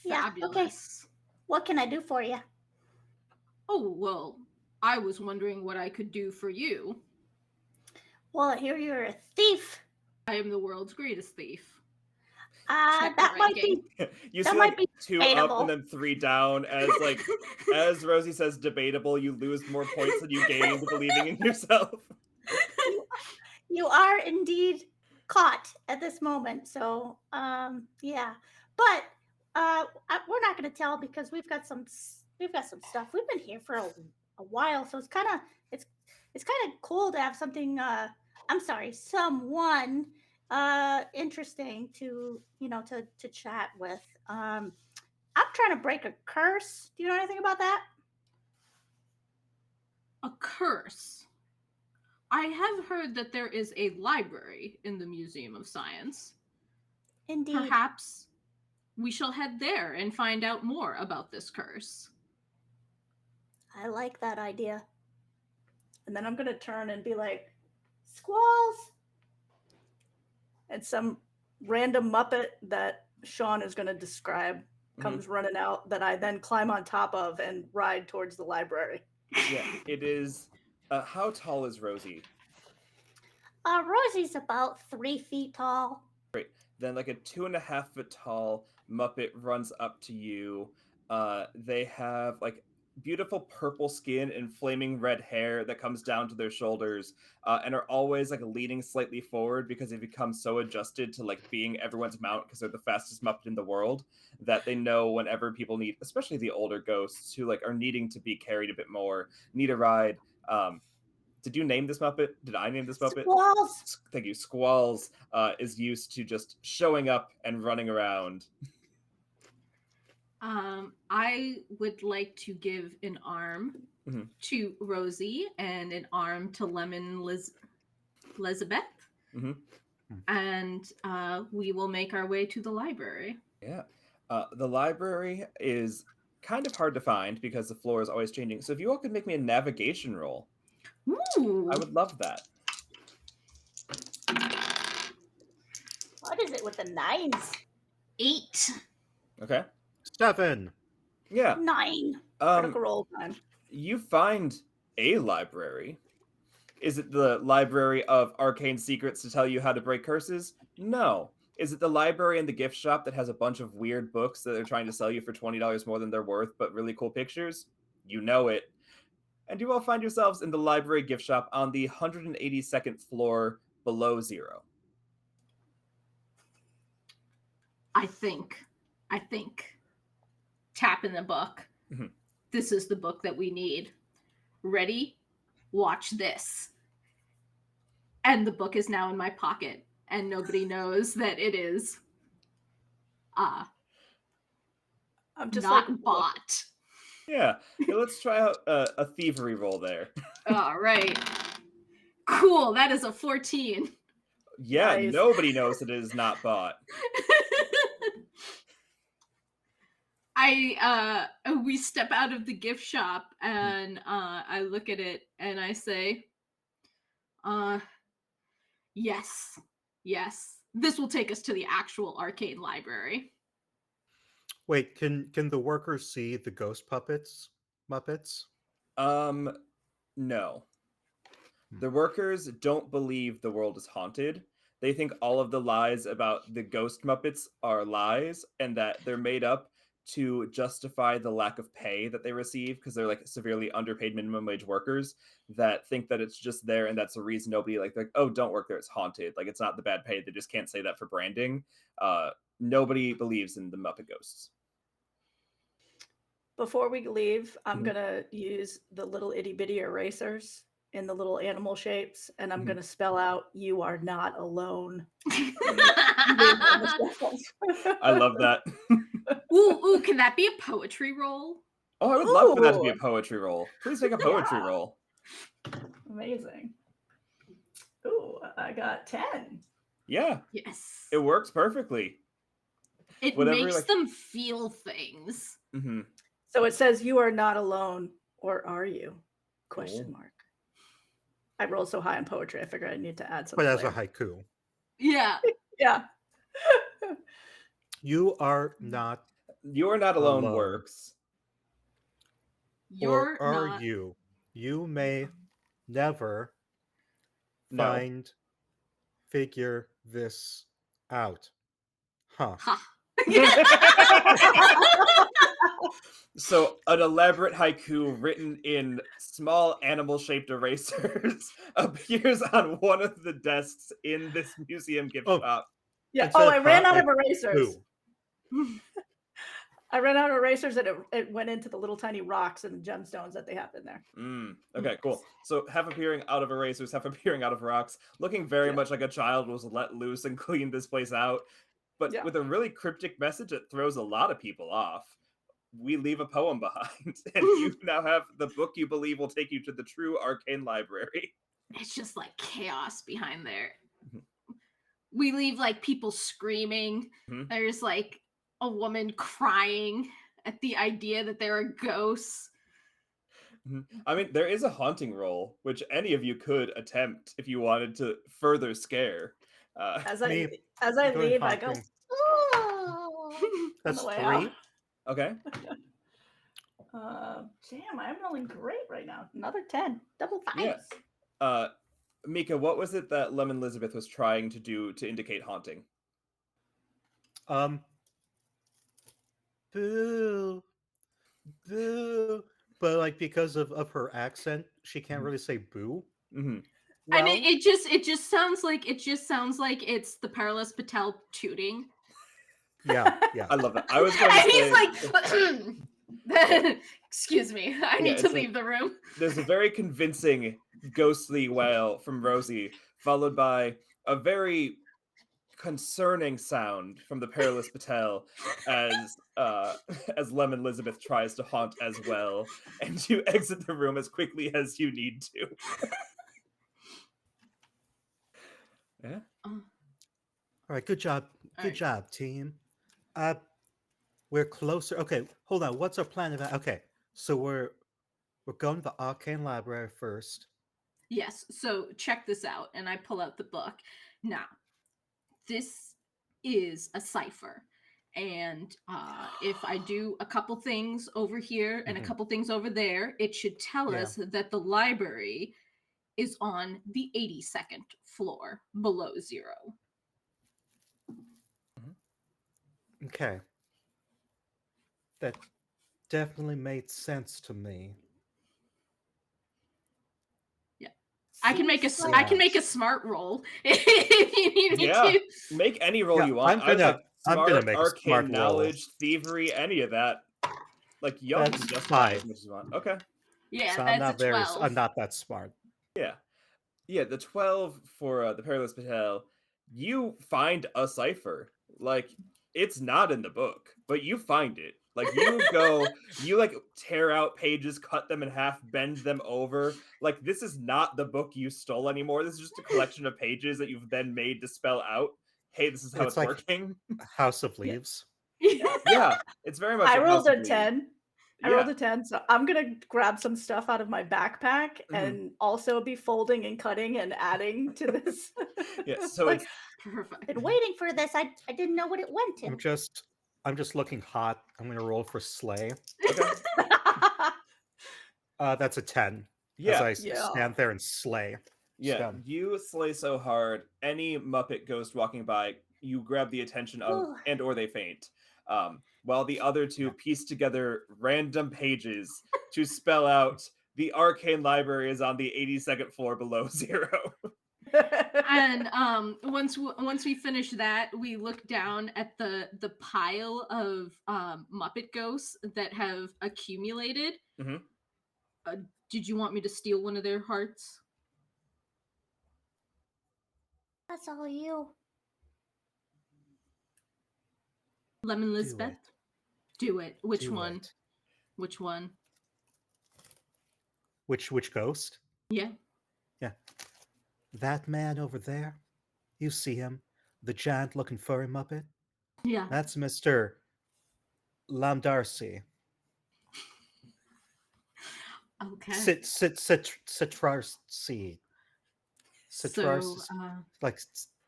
E: Yeah, okay.
C: Fabulous.
E: What can I do for you?
C: Oh, well, I was wondering what I could do for you.
E: Well, I hear you're a thief.
C: I am the world's greatest thief.
E: That
C: Check the
E: might be.
A: You
E: That
A: see
E: might
A: like
E: be
A: 2 up
E: debatable.
A: and then 3 down as like as Rosie says debatable, you lose more points than you gain believing in yourself.
E: You are indeed caught at this moment. So, yeah. But we're not going to tell because we've got some stuff. We've been here for a while, so it's kind of cool to have something. Someone interesting to to chat with. I'm trying to break a curse. Do you know anything about that?
C: A curse. I have heard that there is a library in the Museum of Science.
E: Indeed.
C: Perhaps we shall head there and find out more about this curse.
E: I like that idea.
B: And then I'm going to turn and be like, squalls! And some random Muppet that Sean is going to describe comes running out that I then climb on top of and ride towards the library.
A: Yeah, it is. How tall is Rosie?
E: Rosie's about 3 feet tall.
A: Great. Then like a 2.5 foot tall Muppet runs up to you. They have like beautiful purple skin and flaming red hair that comes down to their shoulders, and are always like leaning slightly forward because they've become so adjusted to like being everyone's mount because they're the fastest Muppet in the world that they know whenever people need, especially the older ghosts who like are needing to be carried a bit more, need a ride. Did you name this Muppet? Did I name this Muppet?
E: Squalls.
A: Thank you. Squalls is used to just showing up and running around.
C: I would like to give an arm to Rosie and an arm to Lemon Elizabeth. And we will make our way to the library.
A: Yeah. The library is kind of hard to find because the floor is always changing. So if you all could make me a navigation roll,
C: Ooh.
A: I would love that.
E: What is it with the 9s?
C: 8.
A: Okay.
D: 7.
A: Yeah.
E: 9.
B: Critical roll time.
A: You find a library. Is it the library of arcane secrets to tell you how to break curses? No. Is it the library in the gift shop that has a bunch of weird books that they're trying to sell you for $20 more than they're worth, but really cool pictures? You know it. And you all find yourselves in the library gift shop on the 182nd floor below 0.
C: I think. Tap in the book. This is the book that we need. Ready? Watch this. And the book is now in my pocket, and nobody knows that it is
B: I'm just
C: not
B: like,
C: bought.
A: Yeah. Let's try out a thievery roll there.
C: All right. Cool. That is a 14.
A: Yeah,
B: Nice.
A: Nobody knows that it is not bought.
C: We step out of the gift shop and I look at it and I say, yes, this will take us to the actual arcade library.
D: Wait, can the workers see the ghost Muppets?
A: No. The workers don't believe the world is haunted. They think all of the lies about the ghost Muppets are lies and that they're made up to justify the lack of pay that they receive because they're like severely underpaid minimum wage workers that think that it's just there and that's the reason nobody like oh, don't work there, it's haunted. Like it's not the bad pay, they just can't say that for branding. Nobody believes in the Muppet ghosts.
B: before we leave, I'm gonna use the little itty bitty erasers in the little animal shapes, and I'm gonna spell out, "You are not alone."
A: I love that.
C: Ooh, can that be a poetry roll?
A: Oh, I would love for that to be a poetry roll. Please make a poetry roll.
B: Amazing. Ooh, I got 10.
A: Yeah.
C: Yes.
A: It works perfectly.
C: It
A: Whatever,
C: makes
A: like-
C: them feel things.
A: Mm-hmm.
B: So it says you are not alone, or are you? Question
A: Oh.
B: mark. I rolled so high on poetry, I figured I need to add some.
D: But as a
B: flair.
D: haiku,
C: Yeah.
B: Yeah.
D: you are not,
A: You're not alone,
D: Alone.
A: works.
C: You're
D: or are
C: not.
D: you? You may never
A: No.
D: figure this out. Huh.
C: Ha.
A: So an elaborate haiku written in small animal-shaped erasers appears on one of the desks in this museum gift
D: Oh.
A: shop.
B: Yeah.
D: Instead
B: Oh,
D: of
B: I ran
D: hot,
B: out of
D: like,
B: erasers.
D: Boo.
B: I ran out of erasers and it went into the little tiny rocks and gemstones that they have in there.
A: Okay, cool. So half appearing out of erasers, half appearing out of rocks, looking very much like a child was let loose and cleaned this place out, but
B: Yeah.
A: with a really cryptic message that throws a lot of people off. We leave a poem behind, and you now have the book you believe will take you to the true arcane library.
C: It's just like chaos behind there.
A: Mhm.
C: We leave like people screaming.
A: Mhm.
C: There's like a woman crying at the idea that there are ghosts.
A: I mean, there is a haunting roll, which any of you could attempt if you wanted to further scare.
B: As
D: Me,
B: I
D: go
B: leave, I
D: ahead,
B: go,
D: haunting.
B: "Oh," on
D: That's
B: the way
D: 3.
B: out.
A: Okay.
B: Damn, I'm rolling great right now. Another 10. Double
A: Yeah.
B: fives.
A: Mika, what was it that Lemon Elizabeth was trying to do to indicate haunting?
D: Boo, boo. But like because of her accent, she can't
A: Mhm.
D: really say boo.
A: Mm-hmm.
C: And it just sounds like it's the Perilous Patel tooting.
D: Yeah, yeah.
A: I love that. I was going to
C: And
A: say,
C: he's like excuse me, I need to
A: it's
C: leave the room.
A: there's a very convincing ghostly wail from Rosie, followed by a very concerning sound from the Perilous Patel as as Lemon Elizabeth tries to haunt as well, and you exit the room as quickly as you need to. Yeah.
D: All right, good job.
C: All
D: Good
C: right.
D: job, team. We're closer. Okay, hold on. What's our plan of that? Okay, so we're going to the arcane library first.
C: Yes, so check this out, and I pull out the book. Now, this is a cipher, and if I do a couple things over here and a couple things over there, it should tell
D: Yeah.
C: us that the library is on the 82nd floor below 0.
D: Okay. That definitely made sense to me.
C: I can make a
E: Seems
C: I can make a smart roll if you need me
A: Yeah.
C: to.
A: Make any roll
D: Yeah,
A: you want.
D: I'm gonna
A: smart,
D: make a
A: arcane
D: smart roll.
A: knowledge, thievery, any of that. Like y'all can
D: That's
A: justify as
D: 5.
A: much as you want. Okay.
C: Yeah,
D: So I'm
C: that's
D: not
C: a 12.
D: I'm not that smart.
A: Yeah, the 12 for the Perilous Patel, you find a cipher. Like, it's not in the book, but you find it. Like, you like tear out pages, cut them in half, bend them over. Like, this is not the book you stole anymore. This is just a collection of pages that you've then made to spell out, hey, this is how
D: It's
A: it's
D: like-
A: working.
D: House of Leaves.
A: Yeah, it's very much
B: I
A: like
B: rolled
A: House
B: a
A: of Leaves.
B: 10. I
A: Yeah.
B: rolled a 10, so I'm gonna grab some stuff out of my backpack
A: Mhm.
B: and also be folding and cutting and adding to this.
A: Yeah, so
B: Like,
A: it's
C: Perfect.
E: Been waiting for this. I didn't know what it went
D: I'm
E: to.
D: just looking hot. I'm gonna roll for slay.
A: okay.
D: That's a 10.
A: Yeah.
D: As I
B: Yeah.
D: stand there and slay.
A: Yeah,
D: Stun.
A: you slay so hard, any Muppet ghost walking by, you grab the attention of,
E: Ooh.
A: and or they faint. While the other two piece together random pages to spell out the arcane library is on the 82nd floor below 0.
C: And once we finish that, we look down at the pile of Muppet ghosts that have accumulated.
A: Mhm.
C: Did you want me to steal one of their hearts?
E: That's all you.
C: Lemon
D: Do
C: Lisbeth?
D: it.
C: Do it. Which
D: Do
C: one?
D: it.
C: Which one?
D: Which ghost?
C: Yeah.
D: That man over there. You see him? The giant looking furry Muppet?
C: Yeah.
D: That's Mr. Lamdarcy.
C: Okay.
D: Citrarcy.
C: So,
D: Like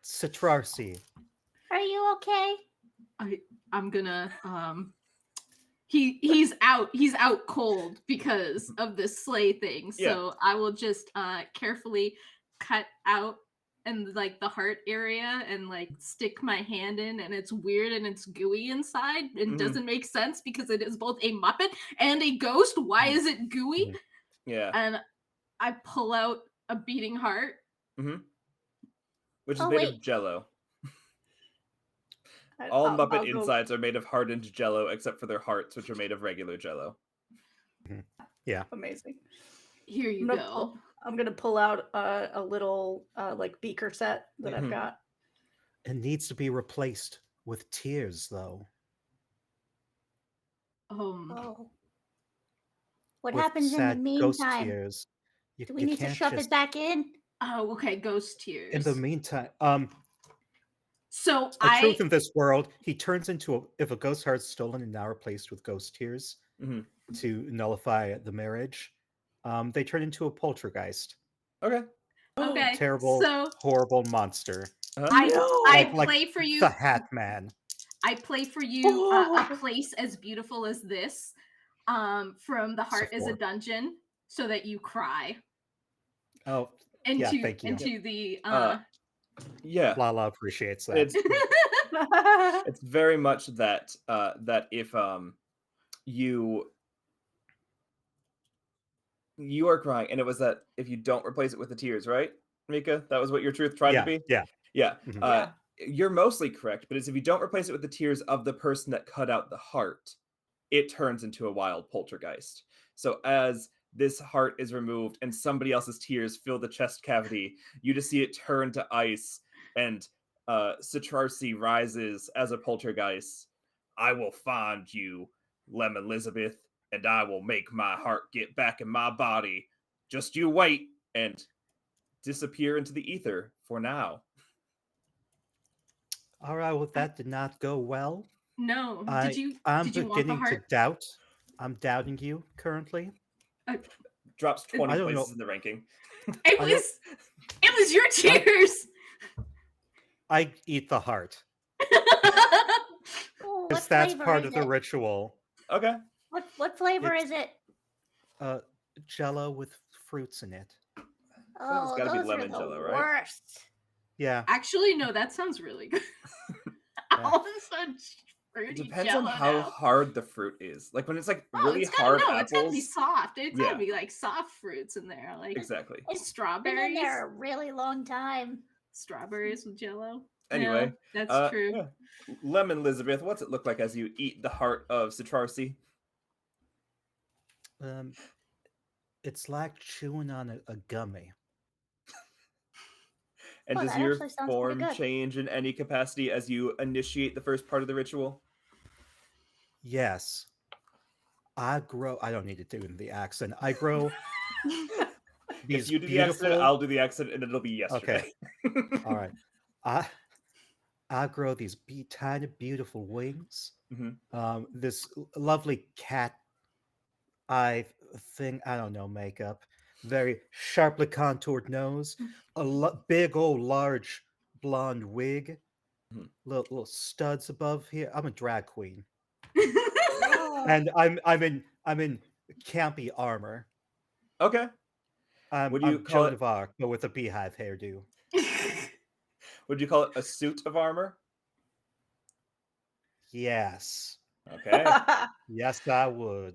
D: Citrarcy.
E: Are you okay?
C: I'm gonna he's out cold because of this sleigh thing. So I will just carefully cut out and like the heart area and like stick my hand in, and it's weird and it's gooey inside and doesn't make sense because it is both a Muppet and a ghost. Why is it gooey?
A: Yeah.
C: And I pull out a beating heart.
A: Which is made of Jello. All Muppet insides are made of hardened Jello, except for their hearts, which are made of regular Jello.
D: Yeah.
B: Amazing.
C: Here you go.
B: I'm gonna pull out a little like beaker set that I've got.
D: It needs to be replaced with tears, though.
E: Oh. What
D: With
E: happens in the
D: sad ghost
E: meantime?
D: tears.
E: Do we need to shove it back in?
C: Oh, okay. Ghost tears.
D: In the meantime,
C: so
D: the truth in this world, he turns into if a ghost heart is stolen and now replaced with ghost tears to nullify the marriage, they turn into a poltergeist.
A: Okay.
D: Terrible, horrible monster.
C: I play for you
D: the Hat Man.
C: I play for you a place as beautiful as this. From The Heart is a Dungeon, so that you cry.
D: Oh,
C: thank you.
D: Into
C: the
D: Lala appreciates that.
A: It's very much that that if you are crying, and it was that if you don't replace it with the tears, right, Mika? That was what your truth tried to be? Yeah. You're mostly correct, but it's if you don't replace it with the tears of the person that cut out the heart, it turns into a wild poltergeist. So as this heart is removed and somebody else's tears fill the chest cavity, you just see it turn to ice, and Citrarcy rises as a poltergeist. I will find you, Lemon Elizabeth, and I will make my heart get back in my body. Just you wait, and disappear into the ether for now.
D: All right, well, that did not go well.
C: No.
D: I'm beginning to doubt. I'm doubting you currently.
A: Drops 20 places in the ranking.
C: It was your tears.
D: I eat the heart.
E: What
D: that's
E: flavor
D: part
E: is
D: of the
E: it?
D: ritual.
A: Okay.
E: What flavor is it?
D: Jello with fruits in it.
E: Oh,
A: gotta be
E: those
A: lemon
E: are the
A: Jello, right?
E: worst.
D: Yeah.
C: Actually, no, that sounds really good. All of a sudden,
A: it depends on how hard the fruit is. Like when it's like really hard apples.
C: It's gotta be soft. It's gotta be like soft fruits in there. Like
A: exactly.
C: Strawberries.
E: Been in there a really long time.
C: Strawberries with Jello.
A: Anyway,
C: yeah, that's true.
A: Yeah. Lemon Elizabeth, what's it look like as you eat the heart of Citrarcy?
D: It's like chewing on a gummy.
A: And does your form change in any capacity as you initiate the first part of the ritual?
D: Yes. I don't need to do the accent. I grow these
A: if you do
D: beautiful...
A: the accent, I'll do the accent, and it'll be yesterday.
D: Okay. All right. I grow these tiny, beautiful wings. This lovely cat eye thing. I don't know, makeup. Very sharply contoured nose. A big old large blonde wig. Little studs above here. I'm a drag queen. And I'm in campy armor.
A: Okay.
D: Would you call it Arc, but with a beehive hairdo?
A: Would you call it a suit of armor?
D: Yes.
A: Okay.
D: Yes, I would.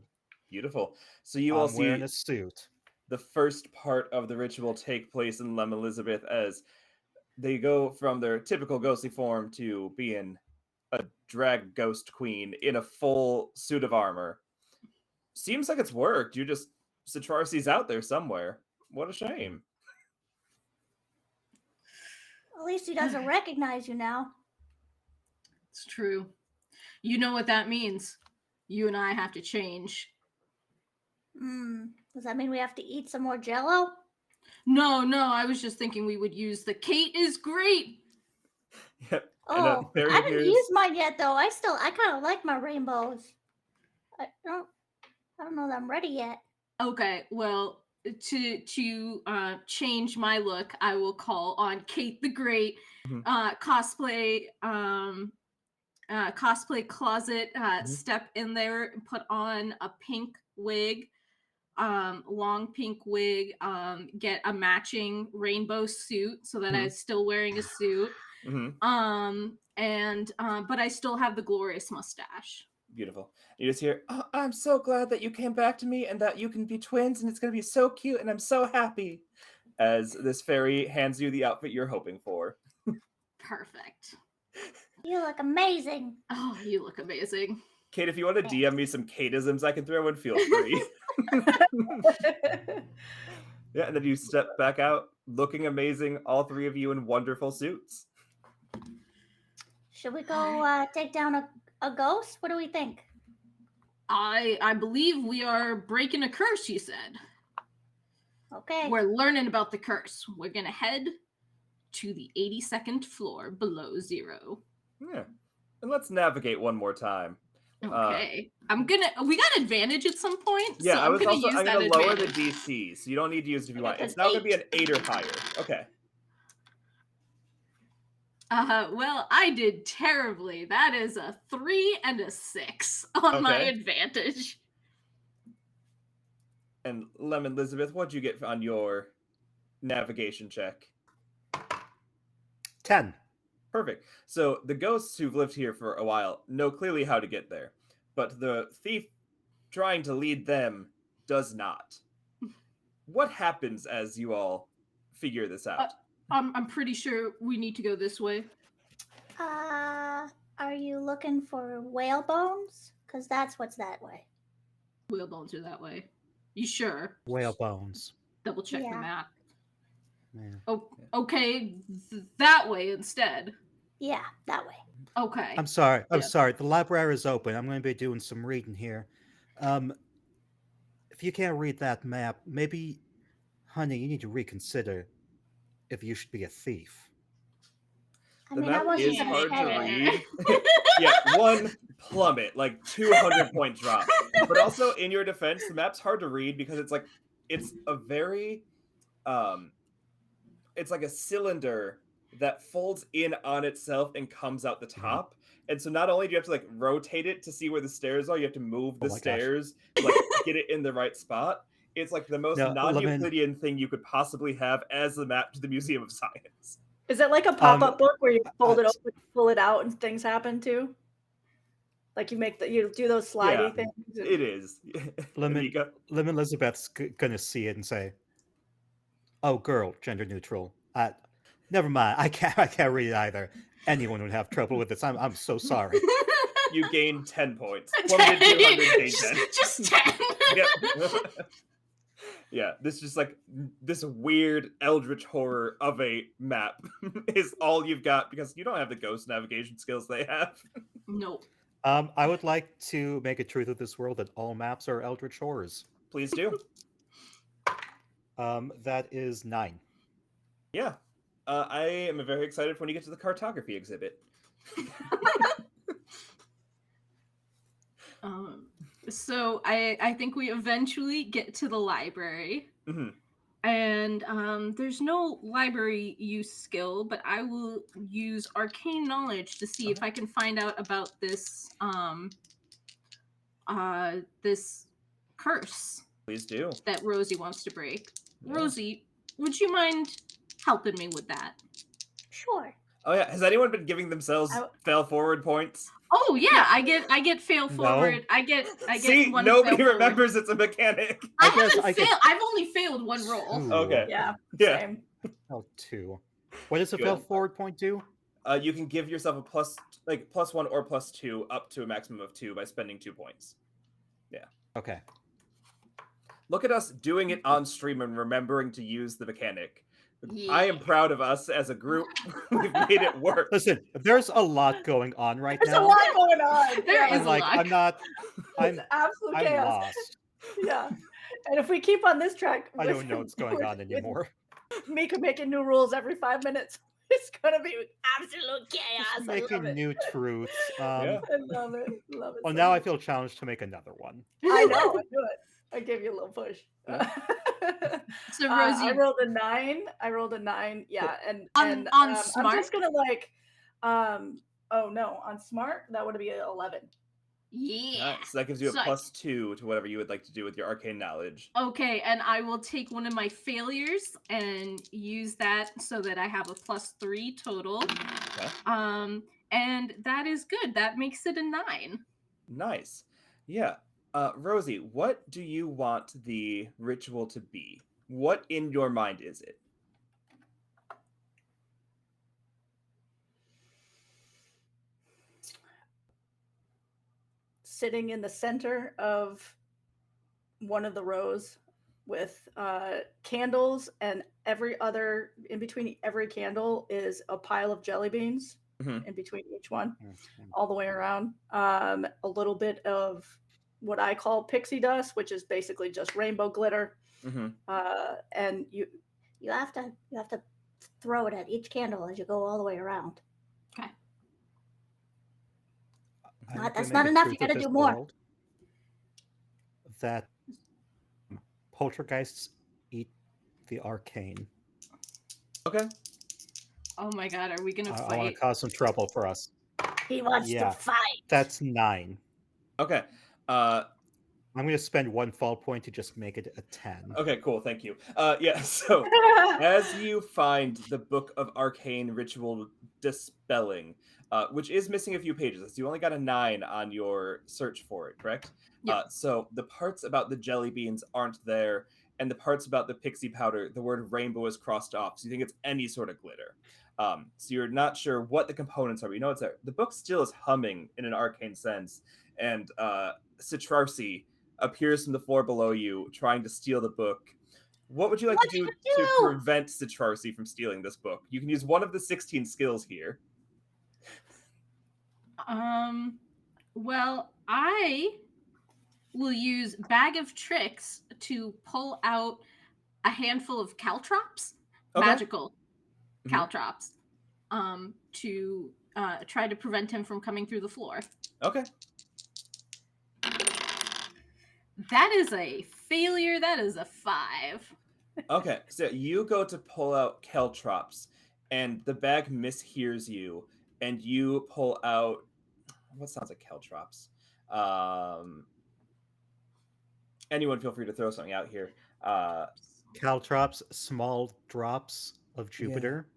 A: Beautiful. So you all see
D: wearing a suit.
A: The first part of the ritual take place in Lemon Elizabeth as they go from their typical ghostly form to being a drag ghost queen in a full suit of armor. Seems like it's worked. Citrarcy's out there somewhere. What a shame.
E: At least he doesn't recognize you now.
C: It's true. You know what that means. You and I have to change.
E: Does that mean we have to eat some more Jello?
C: No. I was just thinking we would use the Kate is great.
A: Yep.
E: Oh,
A: there
E: I haven't
A: appears-
E: used mine yet, though. I kind of like my rainbows. I don't know that I'm ready yet.
C: Okay, well, to change my look, I will call on Kate the Great,
A: Mhm.
C: cosplay closet. Step in there and put on a pink wig, long pink wig. Get a matching rainbow suit so that I'm still wearing a suit.
A: Mhm.
C: But I still have the glorious mustache.
A: Beautiful. You just hear, "Oh, I'm so glad that you came back to me and that you can be twins and it's going to be so cute and I'm so happy," as this fairy hands you the outfit you're hoping for.
C: Perfect.
E: You look amazing.
C: Oh, you look amazing.
A: Kate, if you want to DM me some Kateisms I can throw in, feel free. Yeah, and then you step back out looking amazing, all three of you in wonderful suits.
E: Should we go take down a ghost? What do we think?
C: I believe we are breaking a curse, you said.
E: Okay.
C: We're learning about the curse. We're gonna head to the 82nd floor below zero.
A: Yeah. And let's navigate one more time.
C: Okay. We got advantage at some point.
A: Yeah,
C: so
A: I'm
C: gonna
A: lower the
C: advantage.
A: DC, so you don't need to use it if you
E: I
A: want.
E: got
A: It's
E: an
A: now going to be
E: 8.
A: an 8 or higher. Okay.
C: Well, I did terribly. That is a 3 and a 6 on my
A: Okay.
C: advantage.
A: And Lemon Elizabeth, what'd you get on your navigation check?
D: 10.
A: Perfect. So the ghosts who've lived here for a while know clearly how to get there, but the thief trying to lead them does not. What happens as you all figure this out?
C: I'm pretty sure we need to go this way.
E: Are you looking for whale bones? Because that's what's that way.
C: Whale bones are that way. You sure?
D: Whale bones.
C: Double check the
E: Yeah.
C: map.
D: Yeah.
C: Oh, okay, that way instead.
E: Yeah, that way.
C: Okay.
D: I'm sorry. I'm
C: Yeah.
D: sorry. The library is open. I'm going to be doing some reading here. If you can't read that map, maybe, honey, you need to reconsider if you should be a thief.
E: I
A: The
E: mean, I
A: map
E: wasn't
A: is
E: gonna
A: hard to
E: say it.
A: read. Yeah, one plummet, like 200-point drop. But also, in your defense, the map's hard to read because it's a very, it's like a cylinder that folds in on itself and comes out the top. And so not only do you have to like rotate it to see where the stairs are, you have to move the
D: my gosh.
A: stairs to like get it in the right spot. It's like the most
D: No,
A: non-Euclidean thing you could possibly have as the map to the Museum of Science.
B: Is it like a pop-up book where you fold it open, pull it out, and things happen too? Like you do those slidey
A: Yeah,
B: things.
A: It is.
D: Lemon
A: Amika?
D: Elizabeth's gonna see it and say, "Oh, girl, gender neutral. Never mind. I can't read it either. Anyone would have trouble with this. I'm so sorry."
A: You gained 10 points. Plummeted 200, gained 10.
C: Just 10.
A: Yep. Yeah, this just like this weird eldritch horror of a map is all you've got because you don't have the ghost navigation skills they have.
C: Nope.
D: I would like to make a truth of this world that all maps are eldritch horrors.
A: Please do.
D: That is 9.
A: Yeah. I am very excited for when you get to the cartography exhibit.
C: So I think we eventually get to the library.
A: Mm-hmm.
C: And there's no library use skill, but I will use arcane knowledge to see if I can find out about this this curse.
A: Please do.
C: That Rosie wants to break.
A: Yeah.
C: Rosie, would you mind helping me with that?
E: Sure.
A: Oh yeah, has anyone been giving themselves fail forward points?
C: Oh yeah, I get fail forward. I get
A: See,
C: one
A: nobody
C: fail forward.
A: remembers it's a mechanic.
C: I've only failed one roll.
D: Ooh.
A: Okay.
B: Yeah.
A: Yeah.
B: Same.
D: Oh, 2. What does a
A: Good.
D: fail forward point do?
A: You can give yourself a +1 or +2 up to a maximum of 2 by spending 2 points. Yeah.
D: Okay.
A: Look at us doing it on stream and remembering to use the mechanic.
C: Yeah.
A: I am proud of us as a group. We've made it work.
D: Listen, there's a lot going on right
B: There's
D: now.
B: a lot going on.
C: There
B: Yeah.
C: is
D: I'm like,
C: a lot.
D: I'm
B: Absolute
D: I'm
B: chaos.
D: lost.
B: Yeah. And if we keep on this track,
D: I don't know what's going on anymore.
B: Mika making new rules every 5 minutes. It's gonna be absolute chaos.
D: Just
B: I love
D: making
B: it.
D: new truths.
A: Yeah.
B: I love it. Love it.
D: Well,
B: so
D: now I
B: much.
D: feel challenged to make another one.
B: I know. I do it. I gave you a little push.
A: Yeah.
C: So
B: I
C: Rosie,
B: rolled a 9. I rolled a 9. Yeah, and
C: on
B: I'm
C: smart,
B: just gonna like, oh no, on smart that would be 11.
C: yeah.
A: So that gives you a
C: So I-
A: +2 to whatever you would like to do with your arcane knowledge.
C: Okay, and I will take one of my failures and use that so that I have a +3 total.
A: Okay.
C: And that is good. That makes it a 9.
A: Nice. Yeah. Rosie, what do you want the ritual to be? What in your mind is it?
B: Sitting in the center of one of the rows with candles, and in between every candle is a pile of jelly beans
A: Mhm.
B: in between each one,
D: Mhm.
B: all the way around. A little bit of what I call pixie dust, which is basically just rainbow glitter.
A: Mhm.
B: And
E: You have to throw it at each candle as you go all the way around.
C: Okay.
D: I'm
E: That's
D: gonna
E: not
D: make a
E: enough,
D: truth
E: you
D: of
E: gotta
D: this
E: do more.
D: world that poltergeists eat the arcane.
A: Okay.
C: Oh my god, are we gonna
D: I want
C: fight?
D: to cause some trouble for us.
E: He wants
D: Yeah.
E: to fight.
D: That's 9.
A: Okay.
D: I'm going to spend 1 fall point to just make it a 10.
A: Okay, cool. Thank you. Yeah, so as you find the Book of Arcane Ritual Dispelling, which is missing a few pages, you only got a 9 on your search for it, correct?
C: Yep.
A: So the parts about the jelly beans aren't there, and the parts about the pixie powder, the word rainbow is crossed off, so you think it's any sort of glitter. So you're not sure what the components are, but you know it's there. The book still is humming in an arcane sense, and Citrarcy appears from the floor below you, trying to steal the book. What would you like
E: What
A: to
E: do
A: do
E: you
A: to
E: do?
A: prevent Citrarcy from stealing this book? You can use one of the 16 skills here.
C: Well, I will use Bag of Tricks to pull out a handful of caltrops,
A: Okay.
C: magical
A: Mhm.
C: caltrops, to try to prevent him from coming through the floor.
A: Okay.
C: That is a failure. That is a 5.
A: Okay. So you go to pull out caltrops, and the bag mishears you, and you pull out what sounds like caltrops. Anyone feel free to throw something out here.
D: Caltrops, small drops of Jupiter.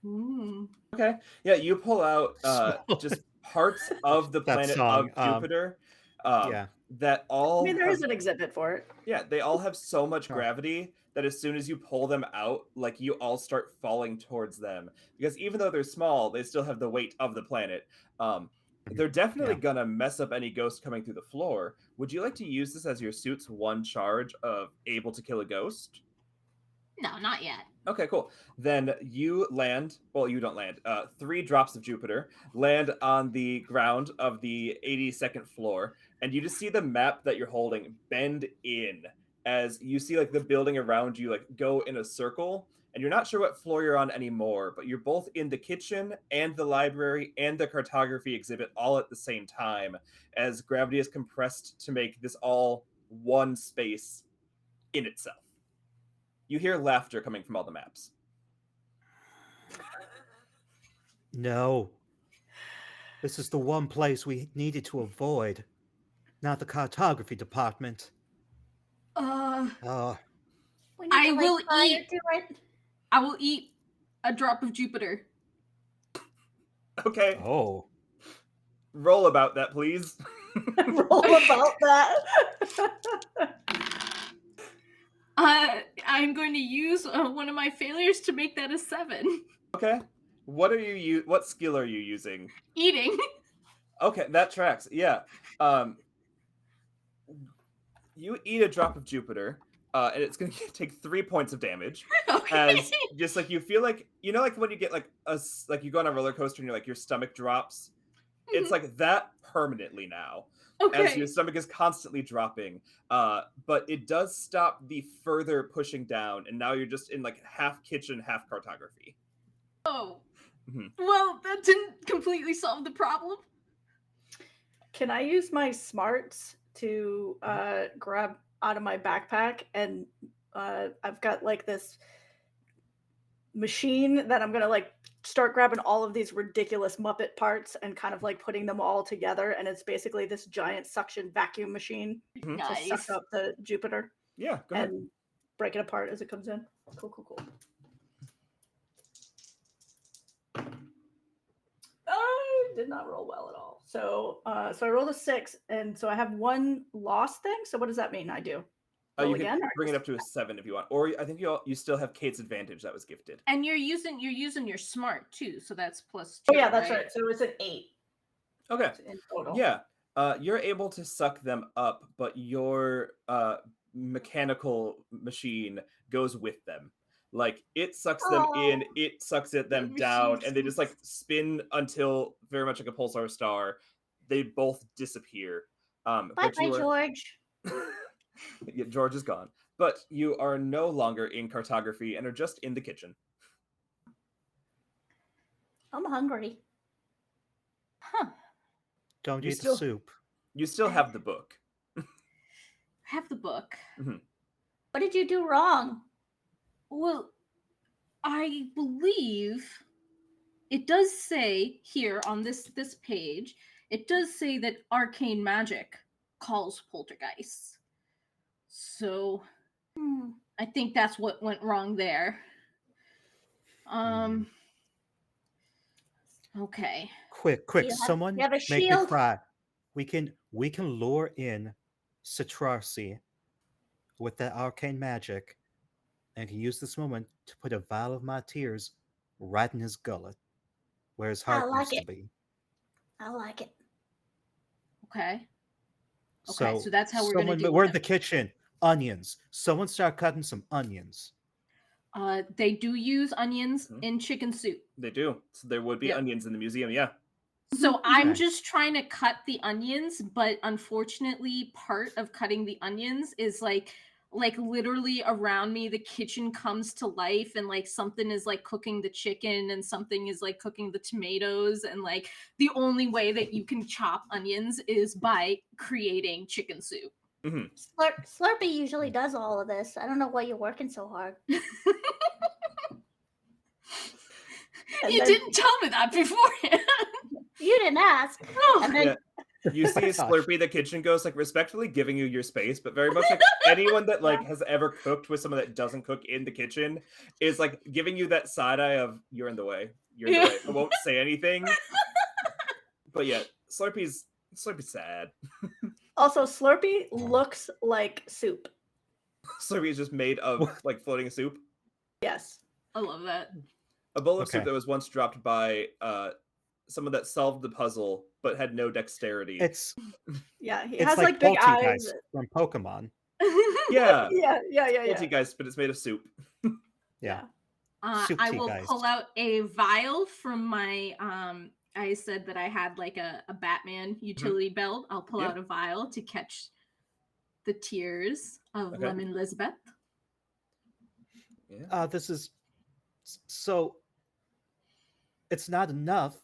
C: Ooh.
A: Okay. Yeah, you pull out
D: Small-
A: just parts of the
D: That
A: planet
D: song,
A: of Jupiter
D: yeah.
A: that all
B: I mean, there
A: have,
B: is an exhibit for it.
A: yeah, they all have so much
D: Oh.
A: gravity that as soon as you pull them out, like you all start falling towards them. Because even though they're small, they still have the weight of the planet. They're definitely
D: Yeah.
A: gonna mess up any ghost coming through the floor. Would you like to use this as your suit's one charge of able to kill a ghost?
C: No, not yet.
A: Okay, cool. Then you land, well, you don't land. 3 drops of Jupiter land on the ground of the 82nd floor, and you just see the map that you're holding bend in as you see like the building around you like go in a circle, and you're not sure what floor you're on anymore, but you're both in the kitchen and the library and the cartography exhibit all at the same time as gravity is compressed to make this all one space in itself. You hear laughter coming from all the maps.
D: No. This is the one place we needed to avoid. Not the cartography department.
E: We need
C: I
E: to light
C: will
E: fire
C: eat.
E: to it.
C: I will eat a drop of Jupiter.
A: Okay.
D: Oh.
A: Roll about that, please.
B: Roll about that.
C: I'm going to use one of my failures to make that a 7.
A: Okay. What skill are you using?
C: Eating.
A: Okay, that tracks. Yeah. You eat a drop of Jupiter, and it's going to take 3 points of damage.
C: Okay.
A: As just like you feel like, you know, like when you get like like you go on a roller coaster and you're like your stomach drops. It's like that permanently now. As your stomach is constantly dropping, but it does stop the further pushing down, and now you're just in like half kitchen, half cartography.
C: Oh.
A: Mhm.
C: Well, that didn't completely solve the problem.
B: Can I use my smarts to grab out of my backpack and I've got like this machine that I'm gonna like start grabbing all of these ridiculous Muppet parts and kind of like putting them all together, and it's basically this giant suction vacuum machine
A: Mhm.
B: to
C: Nice.
B: suck up the Jupiter
A: Yeah, go ahead.
B: and break it apart as it comes in. Cool. I did not roll well at all. So I rolled a 6, and so I have one lost thing. So what does that mean? I do roll
A: You
B: again,
A: can
B: or
A: bring it
B: just-
A: up to a 7 if you want, or I think you still have Kate's advantage that was gifted.
C: And you're using your smart too, so that's +2.
B: Oh yeah, that's right. So it's an 8
A: Okay.
B: in total.
A: Yeah. You're able to suck them up, but your mechanical machine goes with them. Like it sucks them in,
E: Oh.
A: it sucks them
C: The
A: down,
C: machine
A: and they just like spin until very much like a pulsar star. They both disappear.
E: Bye,
A: But you are
E: George.
A: yeah, George is gone. But you are no longer in cartography and are just in the kitchen.
E: I'm hungry.
C: Huh.
D: Don't
A: You
D: eat
A: still-
D: the soup.
A: You still have the book.
C: Have the book.
E: What did you do wrong?
C: Well, I believe it does say here on this page, it does say that arcane magic calls poltergeists. So I think that's what went wrong there. Okay.
D: Quick,
E: you have-
D: someone
E: you have a
D: make me
E: shield?
D: cry. We can lure in Citrarcy with that arcane magic, and can use this moment to put a vial of my tears right in his gullet, where his
E: I
D: heart
E: like
D: used to
E: it.
D: be.
E: I like it.
C: Okay. Okay, so that's how we're gonna
D: someone,
C: deal
D: we're
C: with
D: in the kitchen. Onions. Someone start cutting some onions.
C: They do use onions
A: Mhm.
C: in chicken soup.
A: They do. So there would be
C: Yep.
A: onions in the museum, yeah.
C: So I'm
D: Okay.
C: just trying to cut the onions, but unfortunately, part of cutting the onions is like literally around me, the kitchen comes to life, and like something is like cooking the chicken, and something is like cooking the tomatoes, and like the only way that you can chop onions is by creating chicken soup.
E: Slurpee usually does all of this. I don't know why you're working so hard.
B: And
C: You
B: then-
C: didn't tell me that beforehand.
E: You didn't ask.
C: Oh,
E: And then
A: You see
D: Gosh.
A: Slurpee the kitchen ghost like respectfully giving you your space, but very much like anyone that like has ever cooked with someone that doesn't cook in the kitchen is like giving you that side eye of you're in the way. You're in the way. I won't say anything. But yeah, Slurpee's sad.
B: Also, Slurpee looks like soup.
A: Slurpee is just made of like floating soup.
B: Yes.
C: I love that.
A: A bowl of soup
D: Okay.
A: that was once dropped by someone that solved the puzzle but had no dexterity.
D: It's
B: Yeah, he
D: it's
B: has
D: like
B: like big eyes.
D: Poltergeist from Pokemon.
A: Yeah.
B: Yeah.
A: Poltergeist, but it's made of soup.
D: Yeah.
C: I
D: Soupy
C: will
D: guys.
C: pull out a vial from my I said that I had like a Batman utility belt. I'll pull
A: Yeah.
C: out a vial to catch the tears of
A: Okay.
C: Lemon Lisbeth.
A: Yeah.
D: This is so. It's not enough.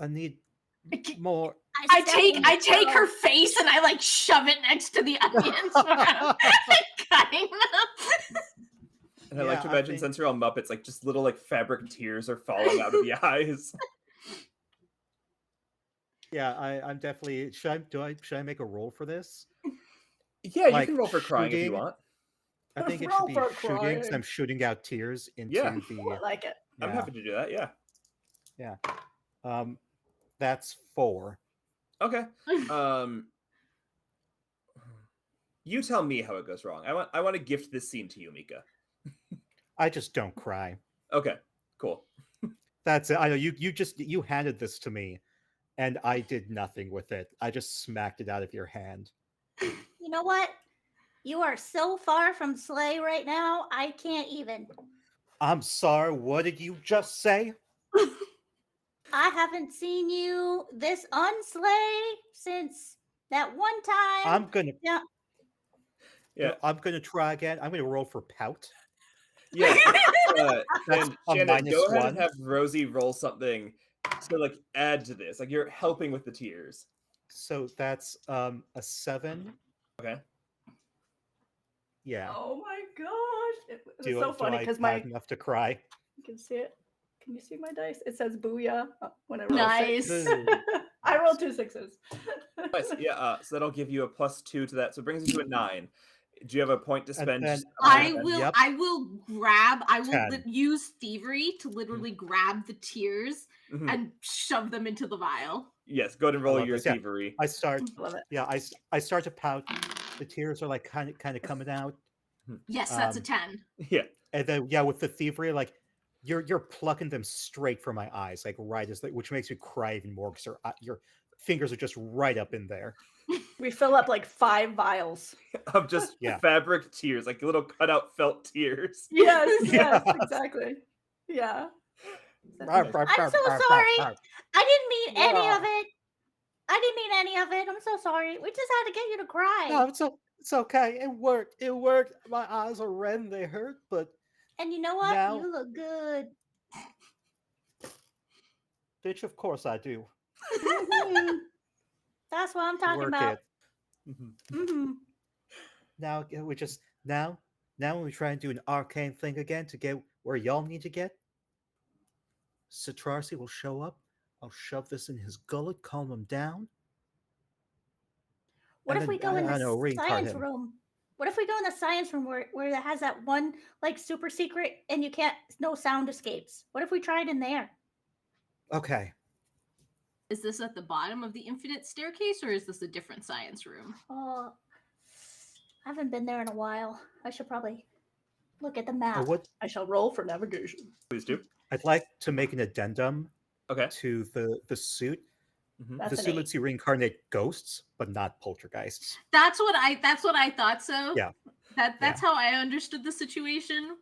D: I need more.
C: I
E: step
C: take
E: in
C: I
E: the
C: take her
E: door.
C: face and I like shove it next to the onions where I'm cutting them.
A: And I like to
D: Yeah, I
A: imagine
D: think-
A: since you're all Muppets, like just little like fabric tears are falling out of the eyes.
D: Yeah, I'm definitely. Should I make a roll for this?
A: Yeah, you
D: Like
A: can roll for crying if you
D: shooting?
A: want.
D: I think it
B: Roll
D: should be
B: for
D: shooting. 'Cause
B: crying.
D: I'm shooting out tears into
A: Yeah.
B: I
D: the.
B: like it.
A: I'm
D: Yeah.
A: happy to do that, yeah.
D: That's 4.
A: Okay. You tell me how it goes wrong. I want to gift this scene to you, Mika.
D: I just don't cry.
A: Okay, cool.
D: That's it. I know you handed this to me, and I did nothing with it. I just smacked it out of your hand.
E: You know what? You are so far from Slay right now, I can't even.
D: I'm sorry. What did you just say?
E: I haven't seen you this unslay since that one time.
D: I'm gonna.
E: Yeah.
A: Yeah.
D: I'm gonna try again. I'm gonna roll for pout.
A: Yeah.
D: That's
A: And
D: a
A: Shannon, go ahead and
D: -1.
A: have Rosie roll something to like add to this. Like you're helping with the tears.
D: So that's a 7.
A: Okay.
D: Yeah.
B: Oh my gosh. It was
D: Do,
B: so
D: do
B: funny
D: I
B: because
D: have
B: my
D: enough to cry?
B: you can see it. Can you see my dice? It says booyah when I roll
C: Nice.
B: 6.
D: Boo.
B: I rolled 2 6s.
A: Nice. Yeah. So that'll give you a +2 to that. So it brings you to a 9. Do you have a point to
D: And
A: spend?
D: then
C: I
A: Spend?
C: will.
D: Yep.
C: I will grab. I will
D: 10.
C: use thievery to literally grab the tears
A: Mhm.
C: and shove them into the vial.
A: Yes. Go ahead and
D: I
A: roll
D: love
A: your
D: this. Yeah.
A: thievery.
D: I start.
B: Love it.
D: Yeah, I start to pout. The tears are like kind of coming out.
C: Yes, that's a
D: Um,
C: 10.
A: Yeah.
D: And then yeah, with the thievery, like you're plucking them straight from my eyes, like right as which makes me cry even more because your fingers are just right up in there.
B: We fill up like 5 vials.
A: Of just
D: Yeah.
A: fabric tears, like little cutout felt tears.
B: Yes,
D: Yes.
B: yes, exactly. Yeah.
E: I'm so sorry. I didn't mean any of it. I didn't mean any of it. I'm so sorry. We just had to get you to cry.
D: No, it's okay. It worked. It worked. My eyes are red and they hurt, but
E: And you know what?
D: now,
E: You look good.
D: bitch, of course I do.
E: Mhm. That's what I'm talking
D: Work
E: about.
D: it.
E: Mm-hmm.
D: Now we just now when we try and do an arcane thing again to get where y'all need to get, Citrarsi will show up. I'll shove this in his gullet, calm him down.
E: What
D: And
E: if we
D: then,
E: go in
D: I
E: the
D: know, reincarnate
E: science
D: him.
E: room? What if we go in the science room where it has that one like super secret and you can't, no sound escapes? What if we tried in there?
D: Okay.
C: Is this at the bottom of the infinite staircase, or is this a different science room?
E: Oh, I haven't been there in a while. I should probably look at the map.
B: I shall roll for navigation.
A: Please do.
D: I'd like to make an addendum
A: Okay.
D: to the suit.
A: Mhm.
B: That's
D: The
B: an
D: suit
B: 8.
D: lets you reincarnate ghosts, but not poltergeists.
C: That's what I thought so.
D: Yeah.
C: That's how I understood the situation.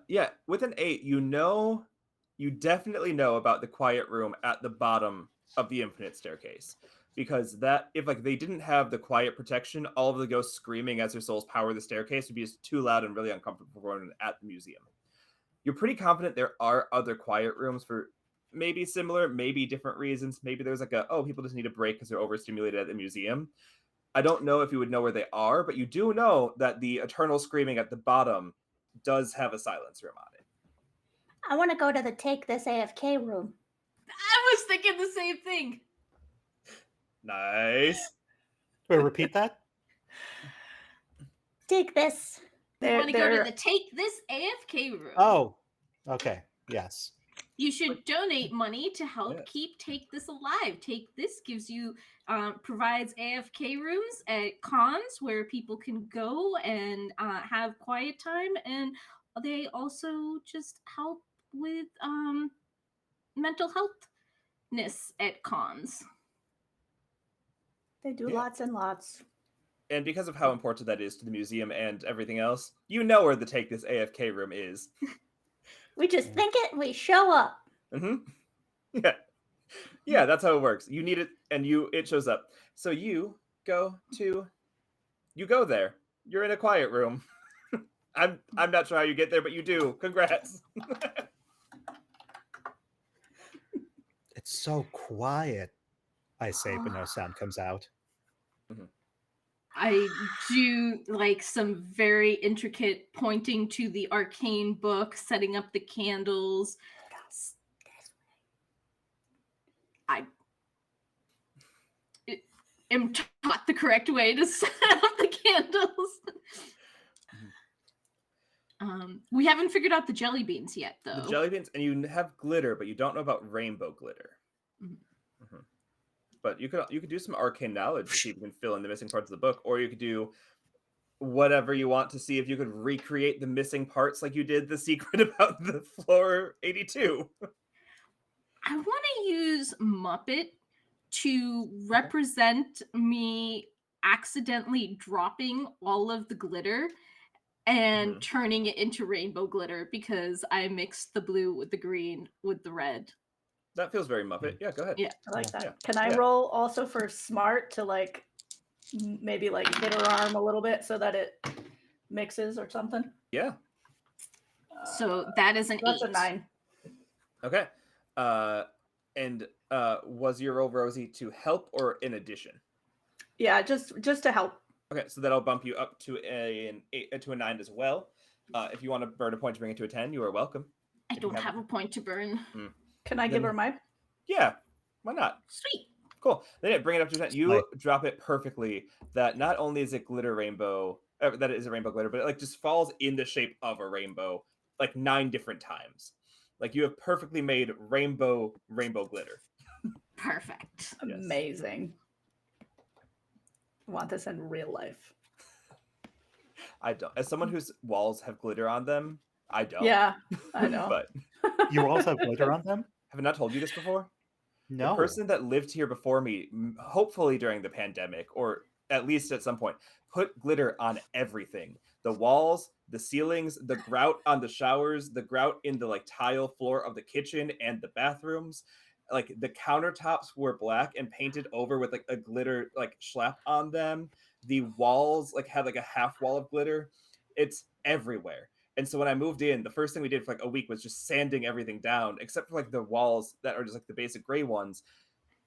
A: Yeah, with an 8, you definitely know about the quiet room at the bottom of the infinite staircase. Because that, if like they didn't have the quiet protection, all of the ghosts screaming as their souls power the staircase would be just too loud and really uncomfortable for everyone at the museum. You're pretty confident there are other quiet rooms for maybe similar, maybe different reasons. Maybe there's like people just need a break because they're overstimulated at the museum. I don't know if you would know where they are, but you do know that the eternal screaming at the bottom does have a silence room on it.
E: I want to go to the Take This AFK room.
C: I was thinking the same thing.
A: Nice.
D: Wait, repeat that?
E: Take this.
C: You want to go to the Take This AFK room.
D: Oh, okay. Yes.
C: You should donate money to help
A: Yes.
C: keep Take This alive. Take This gives you provides AFK rooms at cons where people can go and have quiet time, and they also just help with mental healthness at cons.
B: They do
A: Yeah.
B: lots and lots.
A: And because of how important that is to the museum and everything else, you know where the Take This AFK room is.
E: We just think it and we show up.
A: Yeah. Yeah, that's how it works. You need it and it shows up. So you go there. You're in a quiet room. I'm not sure how you get there, but you do. Congrats.
D: It's so quiet, I say, but no sound comes out.
C: I do like some very intricate pointing to the arcane book, setting up the candles. I am taught the correct way to set up the candles. We haven't figured out the jelly beans yet, though.
A: The jelly beans, and you have glitter, but you don't know about rainbow glitter. But you could do some arcane knowledge to see if you can fill in the missing parts of the book, or you could do whatever you want to see if you could recreate the missing parts like you did the secret about the floor 82.
C: I want to use Muppet to represent me accidentally dropping all of the glitter and turning it into rainbow glitter because I mixed the blue with the green with the red.
A: That feels very Muppet. Yeah, go ahead.
C: Yeah,
B: I like that.
A: Yeah.
B: Can I roll also for smart to like maybe like hit her arm a little bit so that it mixes or something?
A: Yeah.
C: So So that is an
B: That's
C: 8.
B: a 9.
A: Okay. And was your roll, Rosie, to help or in addition?
B: Yeah, just to help.
A: Okay, so that'll bump you up to a 9 as well. If you want to burn a point to bring it to a 10, you are welcome.
C: I don't have a point to burn.
B: Can I give her mine?
A: Yeah, why not?
C: Sweet.
A: Cool. Then bring it up to 10. You
D: Nice.
A: drop it perfectly. That not only is it glitter rainbow, that it is a rainbow glitter, but it like just falls in the shape of a rainbow like 9 different times. Like you have perfectly made rainbow glitter.
C: Perfect.
A: Yes.
B: Amazing. I want this in real life.
A: I don't. As someone whose walls have glitter on them, I don't.
B: Yeah, I know.
A: But
D: You walls have glitter on them?
A: have I not told you this before?
D: No.
A: The person that lived here before me, hopefully during the pandemic, or at least at some point, put glitter on everything. The walls, the ceilings, the grout on the showers, the grout in the like tile floor of the kitchen and the bathrooms. Like the countertops were black and painted over with like a glitter like schlap on them. The walls like had like a half wall of glitter. It's everywhere. And so when I moved in, the first thing we did for like a week was just sanding everything down, except for like the walls that are just like the basic gray ones.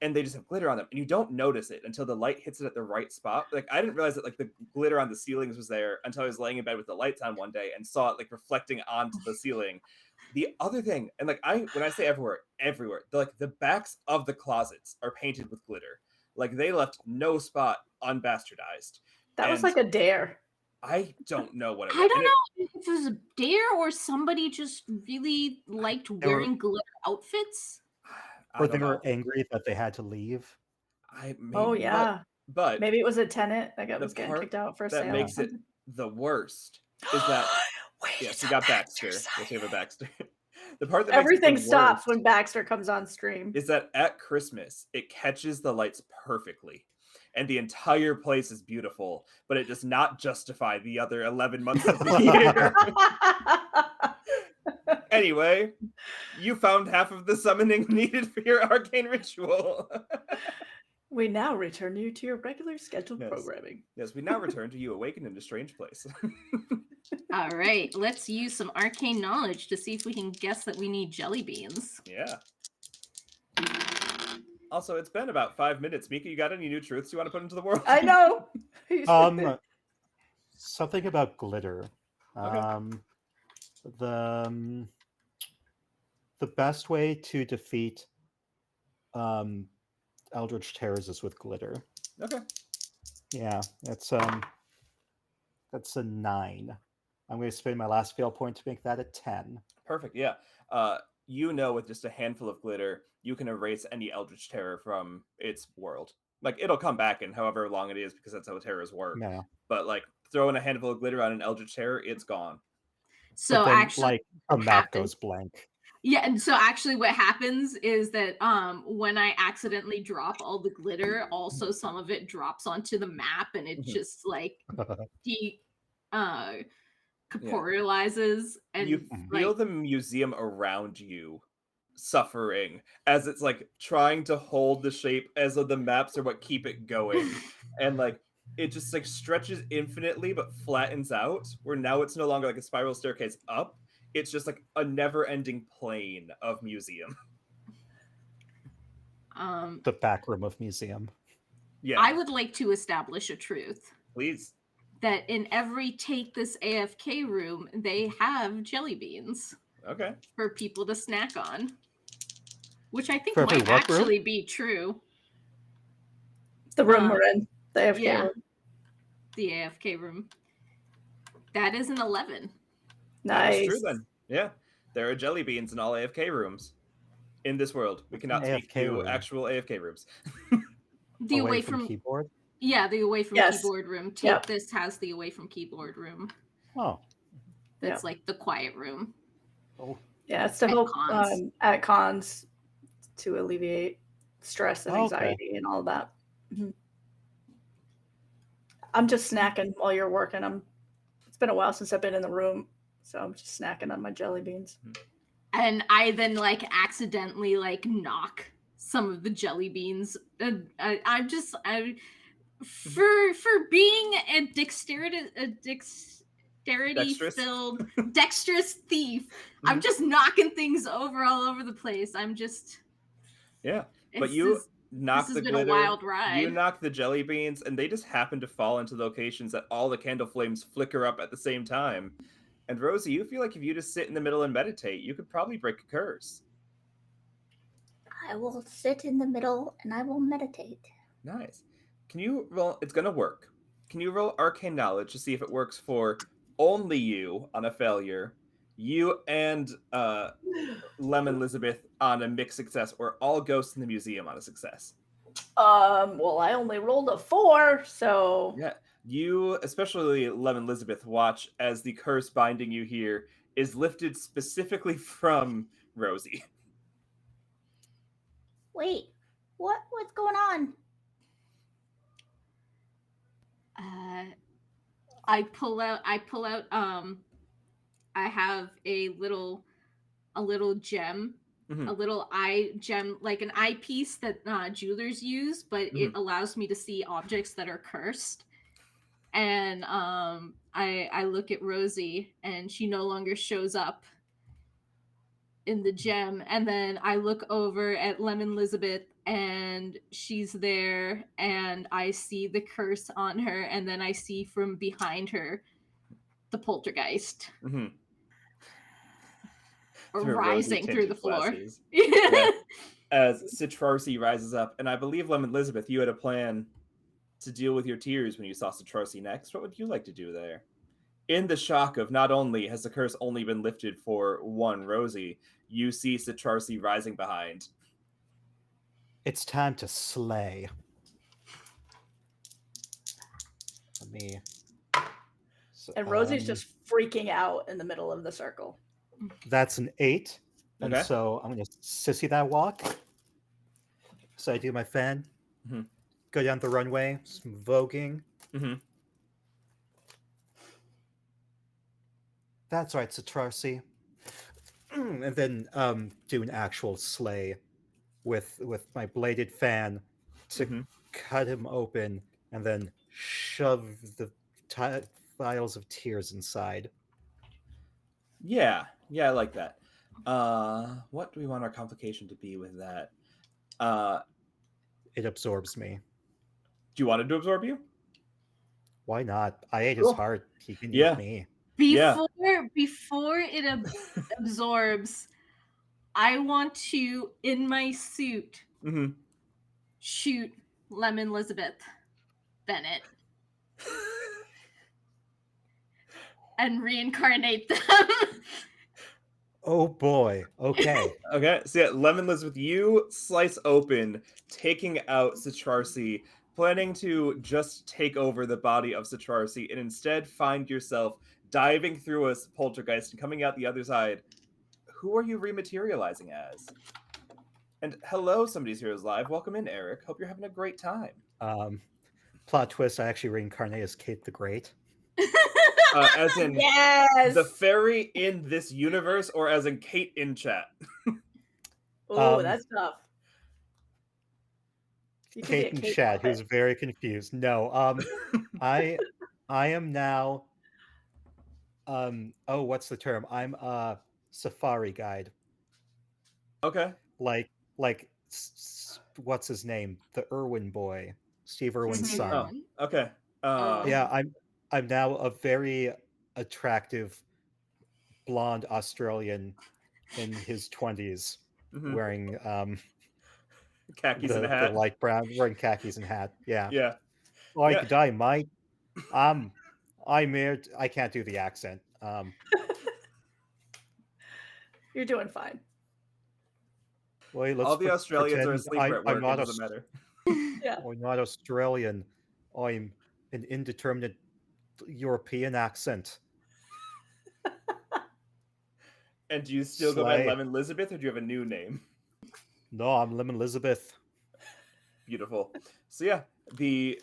A: And they just have glitter on them. And you don't notice it until the light hits it at the right spot. Like I didn't realize that like the glitter on the ceilings was there until I was laying in bed with the lights on one day and saw it like reflecting onto the ceiling. The other thing, and like when I say everywhere, the backs of the closets are painted with glitter. Like they left no spot unbastardized.
B: That was like a dare.
A: I don't know what it was.
C: I don't know if it was a dare or somebody just really liked wearing glitter outfits.
D: Or they were angry that they had to leave.
B: Oh yeah,
A: but
B: maybe it was a tenant that was getting kicked out for
A: that
B: sale.
A: makes it the worst is that yes, we got Baxter. Yes, we have a Baxter. The part that
B: everything
A: makes it the
B: stops
A: worst
B: when Baxter comes on stream
A: is that at Christmas it catches the lights perfectly. And the entire place is beautiful, but it does not justify the other 11 months of the year. Anyway, you found half of the summoning needed for your arcane ritual.
B: We now return you to your regular scheduled programming.
A: Yes, we now return to you awakened in a strange place.
C: All right, let's use some arcane knowledge to see if we can guess that we need jelly beans.
A: Yeah. Also, it's been about 5 minutes. Mika, you got any new truths you want to put into the world?
B: I know.
D: Something about glitter.
A: Okay.
D: The best way to defeat Eldritch Terrors is with glitter. Okay. Yeah, that's a 9. I'm going to spend my last fail point to make that a 10.
A: Perfect. Yeah. With just a handful of glitter, you can erase any Eldritch Terror from its world. Like it'll come back in however long it is because that's how terrors work.
D: Yeah.
A: But like throwing a handful of glitter on an Eldritch Terror, it's gone.
C: So
D: then,
C: actually,
D: like a map goes blank.
C: Yeah, and so actually what happens is that when I accidentally drop all the glitter, also some of it drops onto the map and it just like corporealizes and
A: you feel the museum around you suffering as it's like trying to hold the shape as though the maps are what keep it going. And like it just like stretches infinitely but flattens out where now it's no longer like a spiral staircase up. It's just like a never-ending plane of museum.
D: The back room of museum.
A: Yeah.
C: I would like to establish a truth.
A: Please.
C: That in every Take This AFK room, they have jelly beans.
A: Okay.
C: For people to snack on. Which I think
D: For
C: might actually be true.
B: The room we're in. The AFK room.
C: The AFK room. That is an 11.
B: Nice.
A: That's true then. Yeah. There are jelly beans in all AFK rooms. In this world. We cannot speak to actual AFK rooms.
C: The away from
D: keyboard?
C: Yeah, the away from keyboard room. This has the away from keyboard room.
D: Oh.
C: It's like the quiet room.
D: Oh.
B: Yeah, it's to help at cons to alleviate stress and anxiety and all of that. Mm-hmm. I'm just snacking while you're working. It's been a while since I've been in the room, so I'm just snacking on my jelly beans.
C: And I then like accidentally like knock some of the jelly beans. For being a dexterity-filled, dexterous thief. I'm just knocking things over all over the place. I'm just...
A: Yeah, but you knock the glitter,
C: been a wild ride.
A: you knock the jelly beans, and they just happen to fall into locations that all the candle flames flicker up at the same time. And Rosie, you feel like if you just sit in the middle and meditate, you could probably break a curse.
E: I will sit in the middle and I will meditate.
A: Nice. Can you roll? It's gonna work. Can you roll arcane knowledge to see if it works for only you on a failure, you and Lemon Elizabeth on a mixed success, or all ghosts in the museum on a success?
B: Well, I only rolled a 4, so
A: Yeah, you, especially Lemon Elizabeth, watch as the curse binding you here is lifted specifically from Rosie.
E: Wait, what's going on?
C: I pull out I have a little gem, a little eye gem, like an eyepiece that jewelers use, but it allows me to see objects that are cursed. And I look at Rosie, and she no longer shows up in the gem. And then I look over at Lemon Elizabeth, and she's there, and I see the curse on her, and then I see from behind her the poltergeist rising through the floor.
A: Yeah. As Citrarsi rises up, and I believe, Lemon Elizabeth, you had a plan to deal with your tears when you saw Citrarsi next. What would you like to do there? In the shock of not only has the curse only been lifted for one Rosie, you see Citrarsi rising behind.
D: It's time to slay. Let me...
B: And Rosie's just freaking out in the middle of the circle.
D: That's an 8. And
A: Okay.
D: so I'm going to sissy that walk. So I do my fan. Go down the runway. Some voguing. That's right, Citrarsi. And then do an actual slay with my bladed fan to cut him open and then shove the vials of tears inside.
A: Yeah, I like that. What do we want our complication to be with that?
D: It absorbs me.
A: Do you want it to absorb you?
D: Why not? I ate his heart. He can eat me.
C: Before it absorbs, I want to, in my suit, shoot Lemon Elizabeth Bennett and reincarnate them.
D: Oh boy. Okay.
A: Okay. So yeah, Lemon Elizabeth, you slice open, taking out Citrarsi, planning to just take over the body of Citrarsi, and instead find yourself diving through a poltergeist and coming out the other side. Who are you rematerializing as? And hello, Somebody's Heroes Live. Welcome in, Eric. Hope you're having a great time.
D: Plot twist, I actually reincarnate as Kate the Great.
A: As in the fairy in this universe, or as in Kate in chat?
B: Oh, that's tough.
D: Kate in chat, who's very confused. No, I am now... what's the term? I'm a safari guide.
A: Okay.
D: Like what's his name? The Irwin boy, Steve Irwin's son.
A: Oh, okay.
D: Yeah, I'm now a very attractive blonde Australian in his 20s, wearing
A: khakis and a hat.
D: The light brown, wearing khakis and hat. Yeah.
A: Yeah.
D: Good day, mate. I'm here. I can't do the accent.
B: You're doing fine.
D: Well,
A: all the Australians are asleep at work. It doesn't matter.
B: Yeah.
D: I'm not Australian. I'm an indeterminate European accent.
A: And do you still go by Lemon Elizabeth, or do you have a new name?
D: No, I'm Lemon Elizabeth.
A: Beautiful. So yeah, the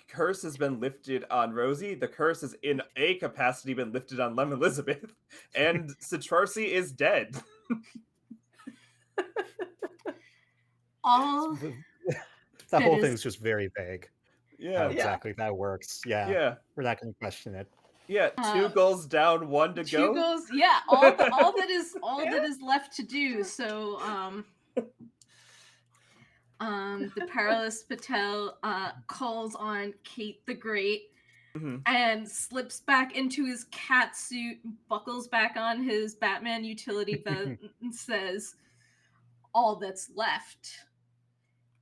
A: curse has been lifted on Rosie. The curse has in a capacity been lifted on Lemon Elizabeth. And Citrarsi is dead.
D: The whole thing's just very vague.
A: Yeah.
D: How exactly that works. Yeah. We're not going to question it.
A: Yeah, 2 goals down, 1 to
C: Two
A: go.
C: goals. Yeah, all that is left to do. So the Perilous Patel calls on Kate the Great and slips back into his cat suit, buckles back on his Batman utility belt, and says, all that's left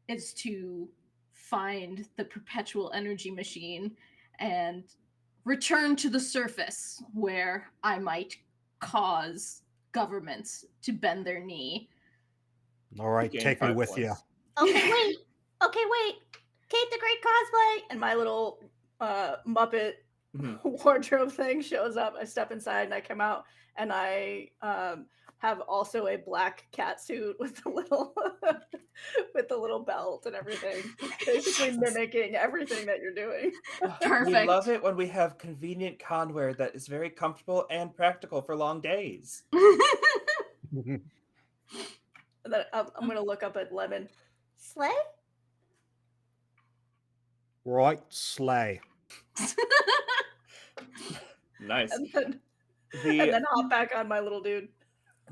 C: is to find the perpetual energy machine and return to the surface where I might cause governments to bend their knee.
D: All right,
A: Gain
D: take me
A: 5
D: with you.
A: points.
E: Okay, wait. Okay, wait. Kate the Great cosplay.
B: And my little Muppet wardrobe thing shows up. I step inside and I come out, and I have also a black cat suit with the little with the little belt and everything, basically mimicking everything that you're doing.
C: Perfect.
A: We love it when we have convenient conwear that is very comfortable and practical for long days.
B: And then I'm gonna look up at Lemon.
E: Slay?
D: Right, slay.
A: Nice.
B: And then hop back on my little dude.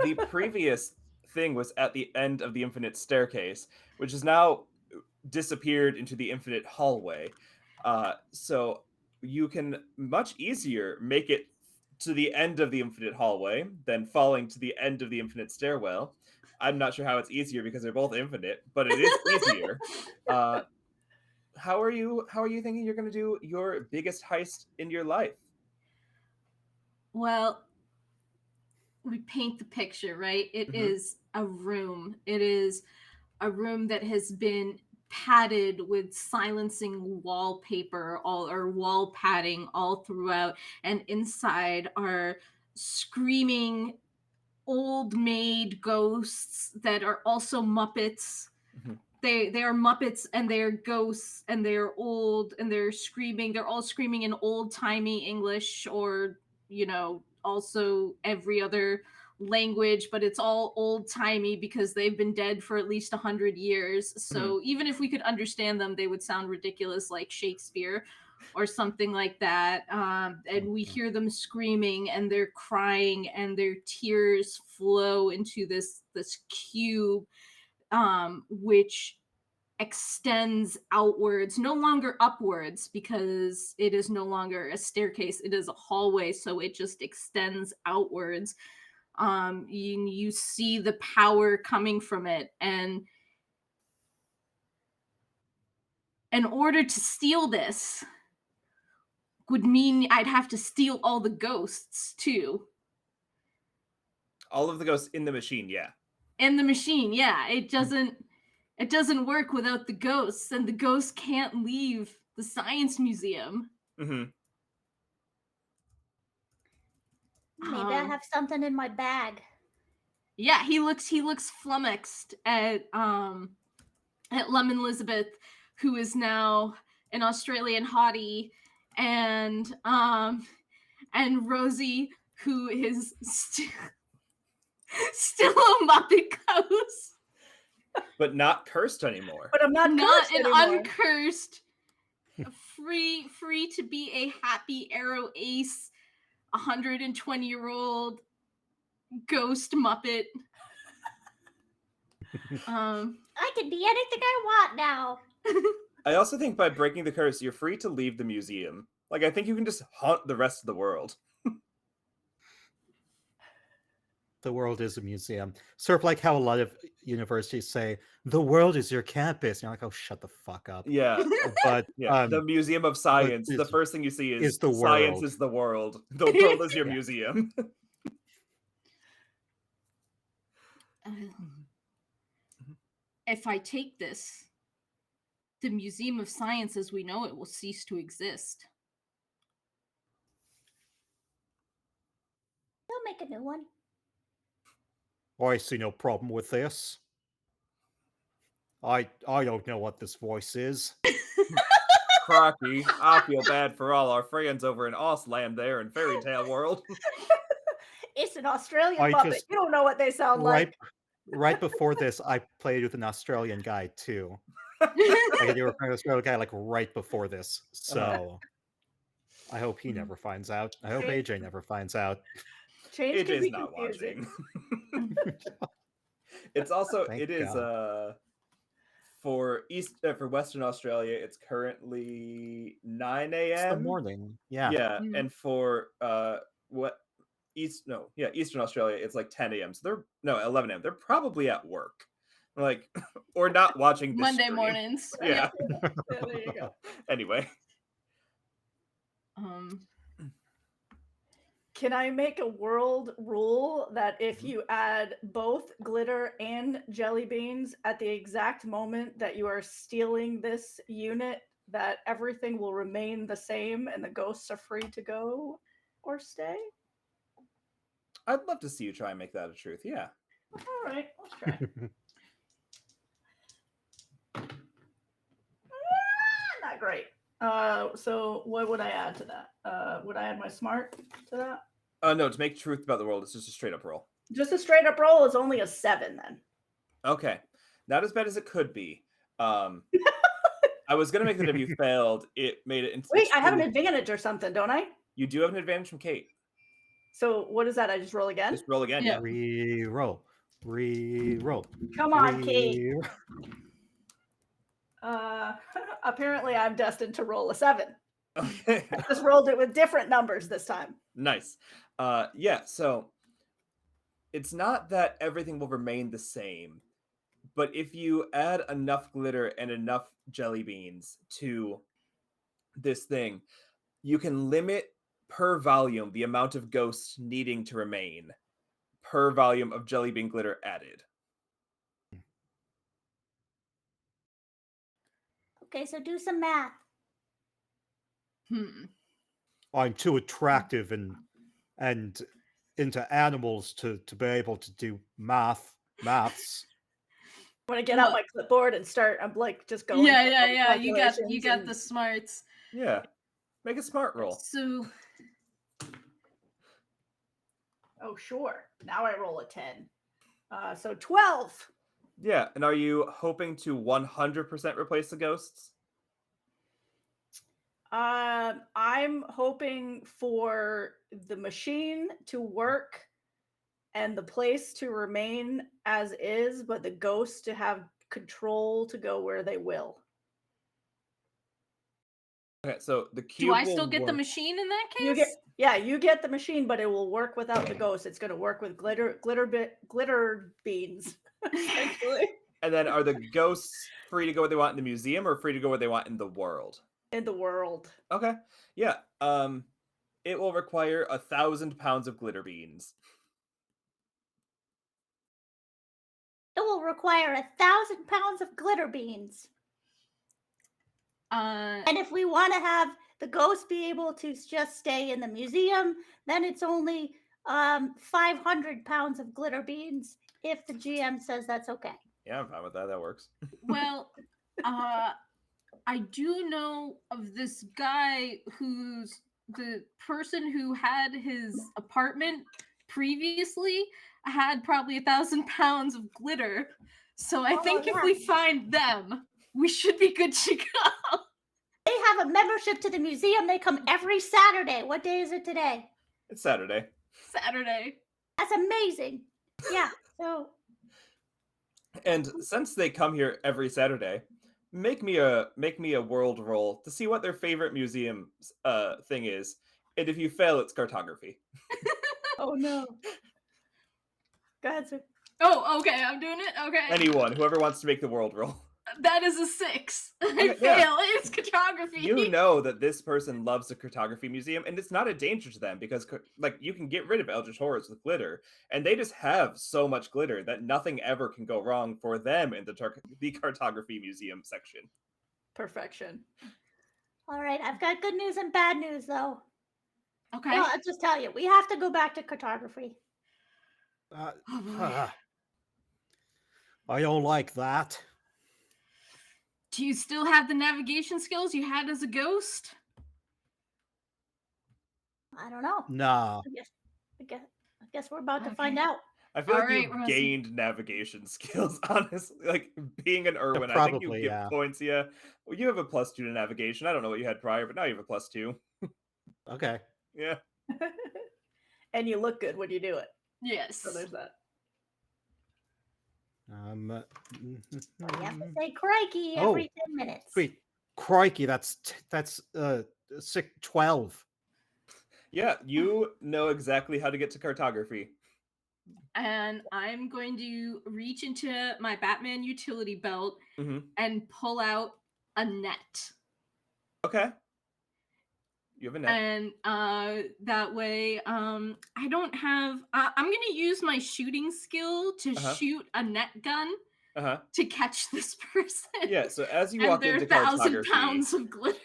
A: The previous thing was at the end of the infinite staircase, which has now disappeared into the infinite hallway. So you can much easier make it to the end of the infinite hallway than falling to the end of the infinite stairwell. I'm not sure how it's easier because they're both infinite, but it is easier. How are you thinking you're going to do your biggest heist in your life?
C: Well, we paint the picture, right? It is a room. It is a room that has been padded with silencing wallpaper or wall padding all throughout, and inside are screaming old maid ghosts that are also Muppets. They are Muppets and they're ghosts and they're old and they're screaming. They're all screaming in old-timey English, or also every other language, but it's all old-timey because they've been dead for at least 100 years. So even if we could understand them, they would sound ridiculous, like Shakespeare or something like that. And we hear them screaming and they're crying and their tears flow into this cube, which extends outwards, no longer upwards, because it is no longer a staircase, it is a hallway, so it just extends outwards. You see the power coming from it, and in order to steal this would mean I'd have to steal all the ghosts too.
A: All of the ghosts in the machine, yeah.
C: In the machine, yeah. It doesn't work without the ghosts, and the ghosts can't leave the science museum.
E: Maybe I have something in my bag.
C: Yeah, he looks flummoxed at Lemon Elizabeth, who is now an Australian hottie, and Rosie, who is still a Muppet ghost.
A: But not cursed anymore.
B: But I'm not cursed
C: an
B: anymore.
C: uncursed, free to be a happy arrow ace, 120-year-old ghost Muppet.
E: I can be anything I want now.
A: I also think by breaking the curse, you're free to leave the museum. Like, I think you can just haunt the rest of the world.
D: The world is a museum. Sort of like how a lot of universities say, the world is your campus. And you're like, oh, shut the fuck up.
A: Yeah.
D: But
A: yeah. The Museum of Science, the first thing you see is
D: the
A: science
D: world.
A: is the world. The world is your museum.
C: If I take this, the Museum of Science as we know it will cease to exist.
E: They'll make a new one.
D: I see no problem with this. I don't know what this voice is.
A: Crocky, I feel bad for all our friends over in Ausland there in Fairy Tale World.
B: It's an Australian Muppet. You don't know what they sound like.
D: Right before this, I played with an Australian guy too. Like, they were an Australian guy like right before this. So I hope he never finds out. I hope
B: Change-
D: AJ never finds out.
B: Change can
A: AJ's
B: be
A: not
B: confusing.
A: watching. It's also
D: Thank
A: it is
D: God.
A: for Western Australia, it's currently 9
D: It's the
A: a.m.
D: morning. Yeah.
A: Yeah,
C: Mm.
A: and for Eastern Australia, it's like 10 a.m. So 11 a.m. They're probably at work, like, or not watching this
C: Monday
A: stream.
C: mornings.
A: Yeah.
B: Yeah, there you go.
A: Anyway,
B: Can I make a world rule that if you add both glitter and jelly beans at the exact moment that you are stealing this unit, that everything will remain the same and the ghosts are free to go or stay?
A: I'd love to see you try and make that a truth. Yeah.
B: All right, let's try. Not great. So what would I add to that? Would I add my smart to that?
A: No, to make truth about the world, it's just a straight up roll.
B: Just a straight up roll is only a 7 then.
A: Okay, not as bad as it could be. I was gonna make that if you failed, it made it into.
B: Wait, I have an advantage or something, don't I?
A: You do have an advantage from Kate.
B: So what is that? I just roll again?
A: Just roll again.
C: Yeah.
A: Yeah.
D: Re-roll. Re-roll.
B: Come on, Kate.
D: Re-
B: Apparently I'm destined to roll a 7.
A: Okay.
B: I just rolled it with different numbers this time.
A: Nice. Yeah. So it's not that everything will remain the same, but if you add enough glitter and enough jelly beans to this thing, you can limit per volume the amount of ghosts needing to remain per volume of jelly bean glitter added.
E: Okay, so do some math.
D: I'm too attractive and into animals to be able to do maths.
B: I'm gonna get out my clipboard and start. I'm like just going.
C: Yeah. You got
B: calculations
C: the smarts.
A: Yeah. Make a smart roll.
C: So
B: Oh, sure. Now I roll a 10. So 12.
A: Yeah. And are you hoping to 100% replace the ghosts?
B: I'm hoping for the machine to work and the place to remain as is, but the ghosts to have control to go where they will.
A: Okay, so the cube.
C: do I
A: will
C: still get the
A: work-
C: machine in that case?
B: You get the machine, but it will work without the ghost. It's going to work with glitter beans. Essentially.
A: And then are the ghosts free to go where they want in the museum or free to go where they want in the world?
B: In the world.
A: Okay. Yeah. It will require 1,000 pounds of glitter beans.
E: It will require 1,000 pounds of glitter beans. And if we want to have the ghost be able to just stay in the museum, then it's only 500 pounds of glitter beans if the GM says that's okay.
A: Yeah, I'm fine with that. That works.
C: Well, I do know of this guy who's the person who had his apartment previously had probably 1,000 pounds of glitter. So I think if we find them, we should be good to go.
E: They have a membership to the museum. They come every Saturday. What day is it today?
A: It's Saturday.
C: Saturday.
E: That's amazing. Yeah. So
A: And since they come here every Saturday, make me a world roll to see what their favorite museum thing is. And if you fail, it's cartography.
B: Oh no. Go ahead, sir.
C: Oh, okay. I'm doing it. Okay.
A: Anyone, whoever wants to make the world roll.
C: That is a 6. I
A: Okay,
C: fail.
A: yeah.
C: It's cartography.
A: You know that this person loves the cartography museum, and it's not a danger to them because, like, you can get rid of eldritch horrors with glitter, and they just have so much glitter that nothing ever can go wrong for them in the cartography museum section.
B: Perfection.
E: all right, I've got good news and bad news though.
C: Okay.
E: Well, I'll just tell you, we have to go back to cartography.
C: Oh, boy.
D: I don't like that.
C: Do you still have the navigation skills you had as a ghost?
E: I don't know.
D: Nah.
E: I guess we're about to
C: Okay.
E: find out.
A: I feel
C: All
A: like
C: right,
A: you've
C: Rosie.
A: gained navigation skills, honestly. Like, being an Irwin, I think you
D: Probably,
A: get
D: yeah.
A: points, yeah. Well, you have a +2 to navigation. I don't know what you had prior, but now you have a +2.
D: Okay.
A: Yeah.
B: And you look good when you do it.
C: Yes.
B: So there's that.
E: So you have to say crikey every 10 minutes.
D: Sweet. Crikey, that's 12.
A: Yeah, you know exactly how to get to cartography.
C: And I'm going to reach into my Batman utility belt
A: Mm-hmm.
C: and pull out a net.
A: Okay. You have a net.
C: And that way, I don't have. I'm going to use my shooting skill to shoot a net gun to catch this person.
A: Yeah, so as you
C: and
A: walk
C: their
A: into
C: 1,000
A: cartography,
C: pounds of glitter.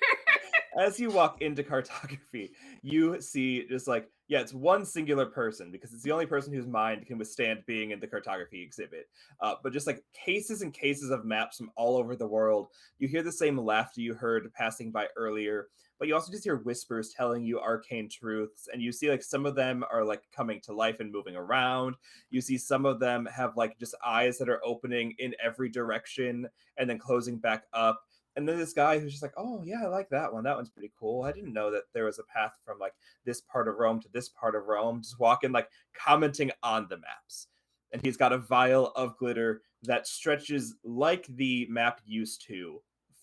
A: as you walk into cartography, you see just like, yeah, it's one singular person because it's the only person whose mind can withstand being in the cartography exhibit. But just like cases and cases of maps from all over the world. You hear the same laughter you heard passing by earlier, but you also just hear whispers telling you arcane truths. And you see like some of them are like coming to life and moving around. You see some of them have like just eyes that are opening in every direction and then closing back up. And then this guy who's just like, oh, yeah, I like that one. That one's pretty cool. I didn't know that there was a path from like this part of Rome to this part of Rome. Just walking, like commenting on the maps. And he's got a vial of glitter that stretches like the map used to,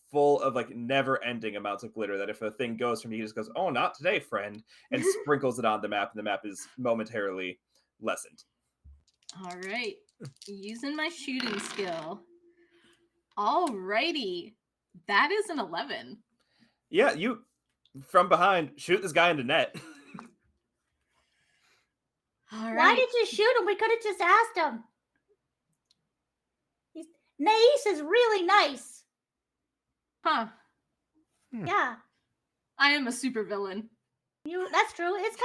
A: full of like never-ending amounts of glitter that if a thing goes from you, he just goes, oh, not today, friend, and sprinkles it on the map, and the map is momentarily lessened.
C: All right. Using my shooting skill. Alrighty. That is an 11.
A: Yeah, you, from behind, shoot this guy in the net.
C: All right.
E: Why did you shoot him? We could have just asked him. Nais is really nice.
C: Huh.
E: Yeah.
C: I am a supervillain.
E: That's true. It's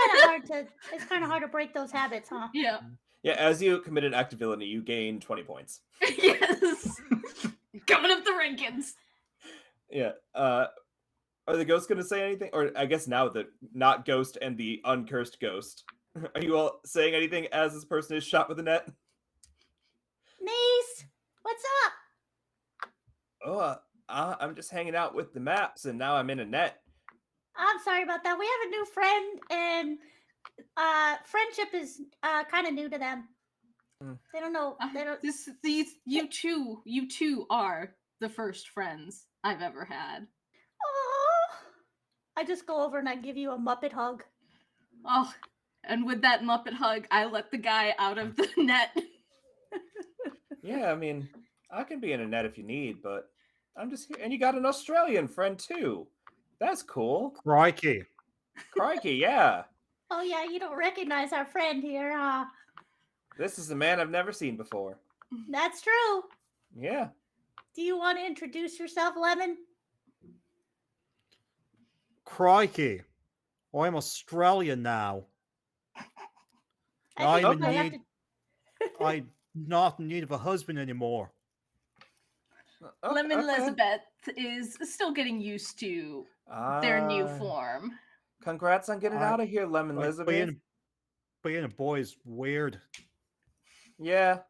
E: kind of hard to break those habits, huh?
C: Yeah.
A: Yeah, as you commit an act of villainy, you gain 20 points.
C: Yes. Coming up the rankings.
A: Yeah. Are the ghosts going to say anything? Or I guess now the not ghost and the uncursed ghost. Are you all saying anything as this person is shot with a net?
E: Niece, what's up?
A: Oh, I'm just hanging out with the maps, and now I'm in a net.
E: I'm sorry about that. We have a new friend, and friendship is kind of new to them. They don't know. They don't.
C: You two are the first friends I've ever had.
E: Oh, I just go over and I give you a Muppet hug.
C: Oh, and with that Muppet hug, I let the guy out of the net.
A: Yeah, I mean, I can be in a net if you need, but I'm just here. And you got an Australian friend, too. That's cool.
D: Crikey.
A: Crikey, yeah.
E: Oh, yeah, you don't recognize our friend here, huh?
A: This is a man I've never seen before.
E: That's true.
A: Yeah.
E: Do you want to introduce yourself, Lemon?
D: Crikey. I'm Australian now. I'm not in need of a husband anymore.
C: Lemon Elizabeth is still getting used to their new form.
A: Congrats on getting out of here, Lemon Elizabeth.
D: Being a boy is weird.
A: Yeah.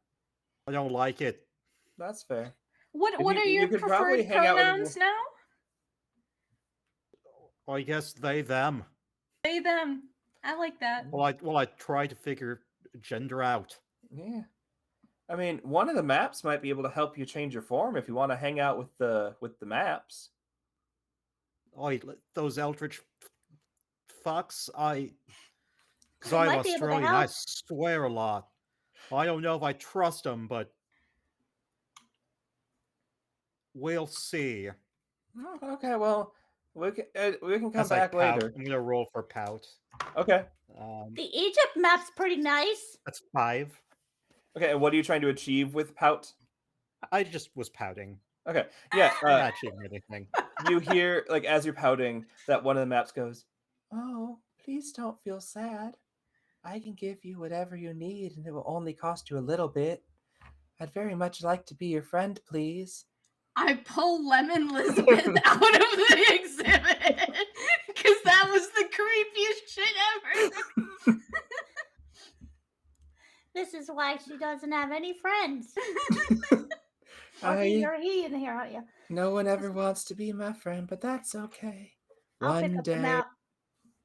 D: I don't like it.
A: That's fair.
C: What are your preferred pronouns now?
D: I guess they, them.
C: They, them. I like that.
D: Well, I try to figure gender out.
A: Yeah. I mean, one of the maps might be able to help you change your form if you want to hang out with the maps.
D: Those eldritch fucks, because I'm Australian, I swear a lot. I don't know if I trust them, but we'll see.
A: Okay, well, we can come back later.
D: I'm gonna roll for pout.
A: Okay.
E: The Egypt map's pretty nice.
D: That's 5.
A: Okay, and what are you trying to achieve with pout?
D: I just was pouting.
A: Okay, yeah.
D: I'm not achieving anything.
A: You hear, like, as you're pouting, that one of the maps goes, "Oh, please don't feel sad. I can give you whatever you need, and it will only cost you a little bit. I'd very much like to be your friend, please."
C: I pull Lemon Elizabeth out of the exhibit because that was the creepiest shit ever.
E: This is why she doesn't have any friends. Or he in here, aren't you?
A: No one ever wants to be my friend, but that's okay.
E: I'll pick up the map.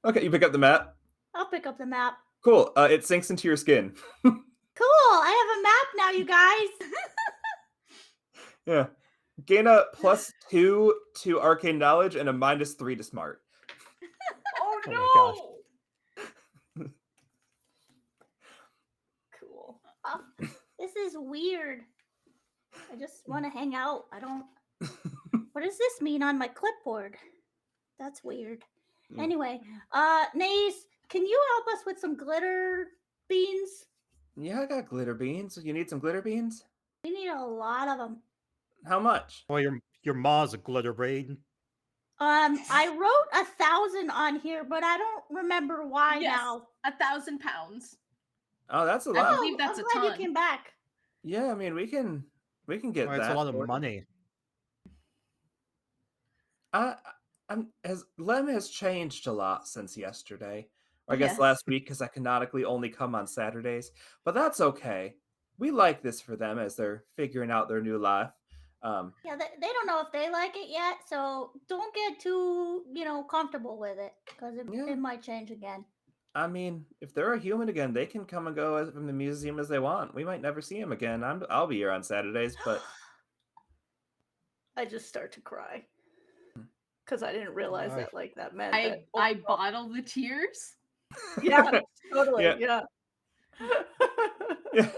A: Okay, you pick up the map.
E: I'll pick up the map.
A: Cool. It sinks into your skin.
E: Cool. I have a map now, you guys.
A: Yeah. Gain a +2 to arcane knowledge and a -3 to smart.
B: Oh
D: Oh my
B: no! Cool.
E: Oh, this is weird. I just want to hang out. I don't. What does this mean on my clipboard? That's weird.
A: Mm.
E: Anyway, Nace, can you help us with some glitter beans?
A: Yeah, I got glitter beans. You need some glitter beans?
E: We need a lot of them.
A: How much?
D: Well, your ma's a glitter brain.
E: I wrote 1,000 on here, but I don't remember why
C: Yes.
E: now.
C: 1,000 pounds.
A: Oh, that's a
C: I
A: lot.
C: believe that's
E: I'm
C: a
E: glad
C: ton.
E: you came back.
A: Yeah, I mean, we can get
D: Well,
A: that.
D: it's a lot of
A: sorted.
D: money.
A: Lem has changed a lot since yesterday. Or I guess
C: Yes.
A: last week, because I canonically only come on Saturdays. But that's okay. We like this for them as they're figuring out their new life.
E: Yeah, they don't know if they like it yet, so don't get too, comfortable with it, because
A: Yeah.
E: it might change again.
A: I mean, if they're a human again, they can come and go from the museum as they want. We might never see them again. I'll be here on Saturdays, but
B: I just start to cry because I didn't realize that that meant that.
C: I bottle the tears.
B: Yeah, totally.
A: Yeah.
B: Yeah.
A: Yeah.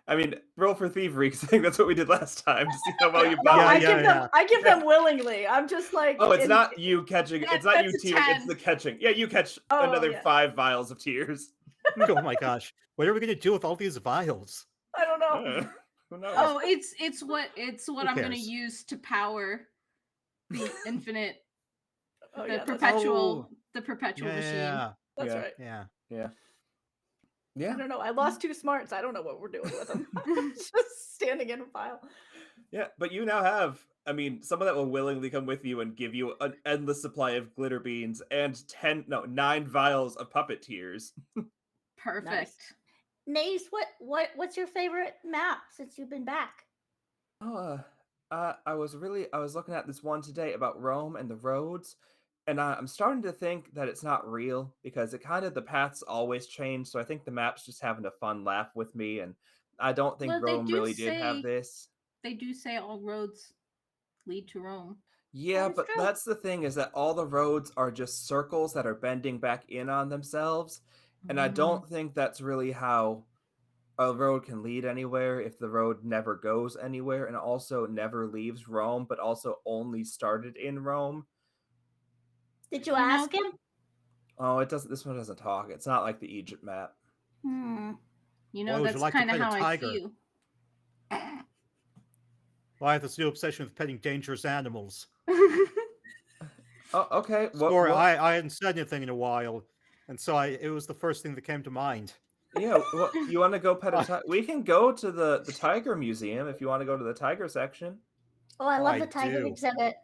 A: I mean, roll for thievery, because I think that's what we did last time to see how well you
B: No,
A: bottled.
B: I give them willingly. I'm just like.
A: Oh, it's not you catching. It's not you
C: that's a
A: tears. It's
C: 10.
A: the catching. Yeah, you catch
B: Oh,
A: another
B: yeah.
A: 5 vials of tears.
D: Oh my gosh. What are we gonna do with all these vials?
B: I don't know.
A: Who knows?
C: Oh, it's what I'm gonna
D: cares?
C: use to power the infinite,
B: Oh,
C: the
B: yeah,
C: perpetual,
D: Oh.
C: the perpetual machine.
D: Yeah.
B: that's
A: Yeah.
B: right.
D: Yeah.
A: Yeah.
B: I
A: Yeah.
B: don't know. I lost 2 smarts. I don't know what we're doing with them. Just standing in a pile.
A: Yeah. But you now have, I mean, someone that will willingly come with you and give you an endless supply of glitter beans and 9 vials of puppet tears.
C: Perfect.
E: Nace, what's your favorite map since you've been back?
A: Oh, I was looking at this one today about Rome and the roads, and I'm starting to think that it's not real because the paths always change. So I think the map's just having a fun laugh with me, and I don't think
C: Well, they
A: Rome
C: do
A: really did have
C: say-
A: this.
C: They do say all roads lead to Rome.
A: Yeah,
E: is
A: but
E: true.
A: that's the thing, is that all the roads are just circles that are bending back in on themselves, and I don't think that's really how a road can lead anywhere if the road never goes anywhere and also never leaves Rome, but also only started in Rome.
E: Did you ask him?
A: Oh, it doesn't. This one doesn't talk. It's not like the Egypt map.
E: Hmm.
C: You
D: Why
C: know,
D: would you
C: that's
D: like to
C: kind of
D: pet a
C: how I
D: tiger?
C: feel.
D: Well, I have this new obsession with petting dangerous animals.
A: Oh, okay.
D: Or I hadn't said anything in a while, and so it was the first thing that came to mind.
A: Yeah, you want to go pet a tiger? We can go to the tiger museum if you want to go to the tiger section.
E: Oh, I love
D: I
E: the tiger
D: do.
E: exhibit.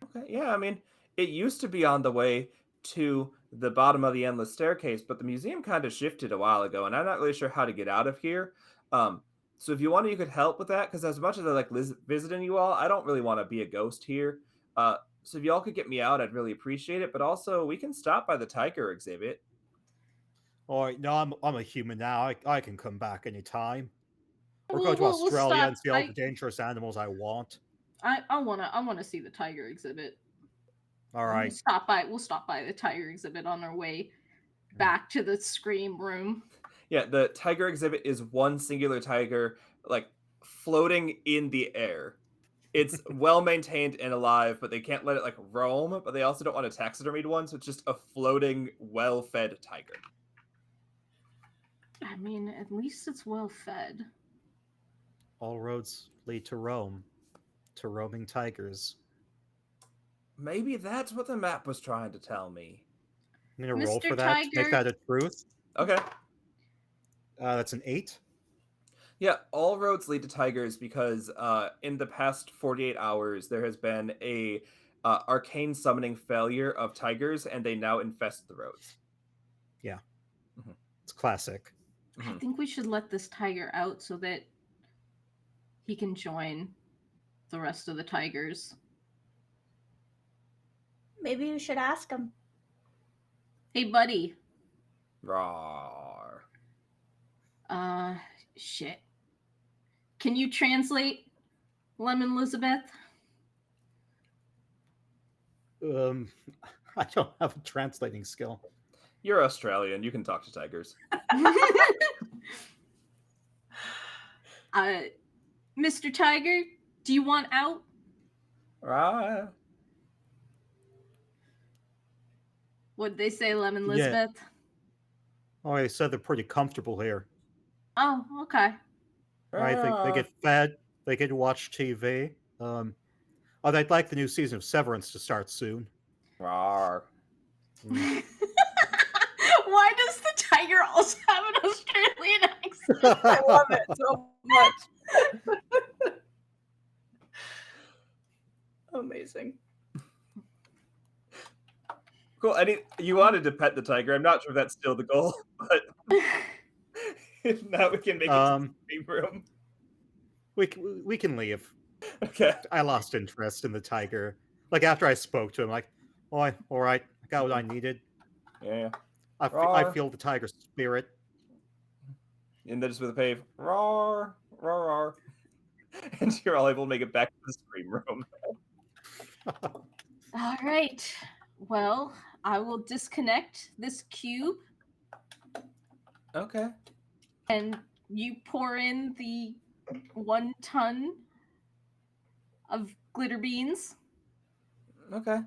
A: Okay, yeah. I mean, it used to be on the way to the bottom of the endless staircase, but the museum kind of shifted a while ago, and I'm not really sure how to get out of here. So if you want, you could help with that, because as much as I like visiting you all, I don't really want to be a ghost here. So if y'all could get me out, I'd really appreciate it. But also, we can stop by the tiger exhibit.
D: All right, no, I'm a human now. I can come back anytime. Or go to
C: We'll
D: Australia
C: stop.
D: and see all the dangerous animals I want.
C: I wanna see the tiger exhibit.
D: All right.
C: We'll stop by the tiger exhibit on our way back to the Scream room.
A: Yeah, the tiger exhibit is one singular tiger, like floating in the air. It's well maintained and alive, but they can't let it like roam. But they also don't want a taxidermied one, so it's just a floating, well-fed tiger.
C: I mean, at least it's well fed.
D: All roads lead to Rome, to roaming tigers.
A: Maybe that's what the map was trying to tell me.
D: I'm gonna roll
C: Mr.
D: for that to make
C: Tiger.
D: that a truth.
A: Okay.
D: That's an 8.
A: Yeah, all roads lead to tigers because in the past 48 hours there has been a arcane summoning failure of tigers, and they now infest the roads.
D: Yeah, it's classic.
C: I think we should let this tiger out so that he can join the rest of the tigers.
E: Maybe you should ask him.
C: Hey, buddy.
A: Rawr.
C: Shit. Can you translate Lemon Elizabeth?
D: I don't have a translating skill.
A: You're Australian. You can talk to tigers.
C: Mr. Tiger, do you want out?
A: Rawr.
C: What'd they say, Lemon
D: Yeah.
C: Elizabeth?
D: Oh, they said they're pretty comfortable here.
C: Oh, okay.
D: I think they get fed, they get to watch TV. They'd like the new season of Severance to start soon.
A: Rawr.
D: Mm.
C: Why does the tiger also have an Australian accent?
B: I love it so much. Amazing.
A: Cool. You wanted to pet the tiger. I'm not sure if that's still the goal, but if not, we can make it to the stream room.
D: We can leave.
A: Okay.
D: I lost interest in the tiger. Like after I spoke to him, like, oh, all right, I got what I needed.
A: Yeah.
D: I
A: Rawr.
D: feel the tiger spirit.
A: And then just with a pave. Rawr. Rawr. Rawr. And you're all able to make it back to the stream room.
C: All right. Well, I will disconnect this cube
A: Okay.
C: and you pour in the 1 ton of glitter beans.
A: Okay.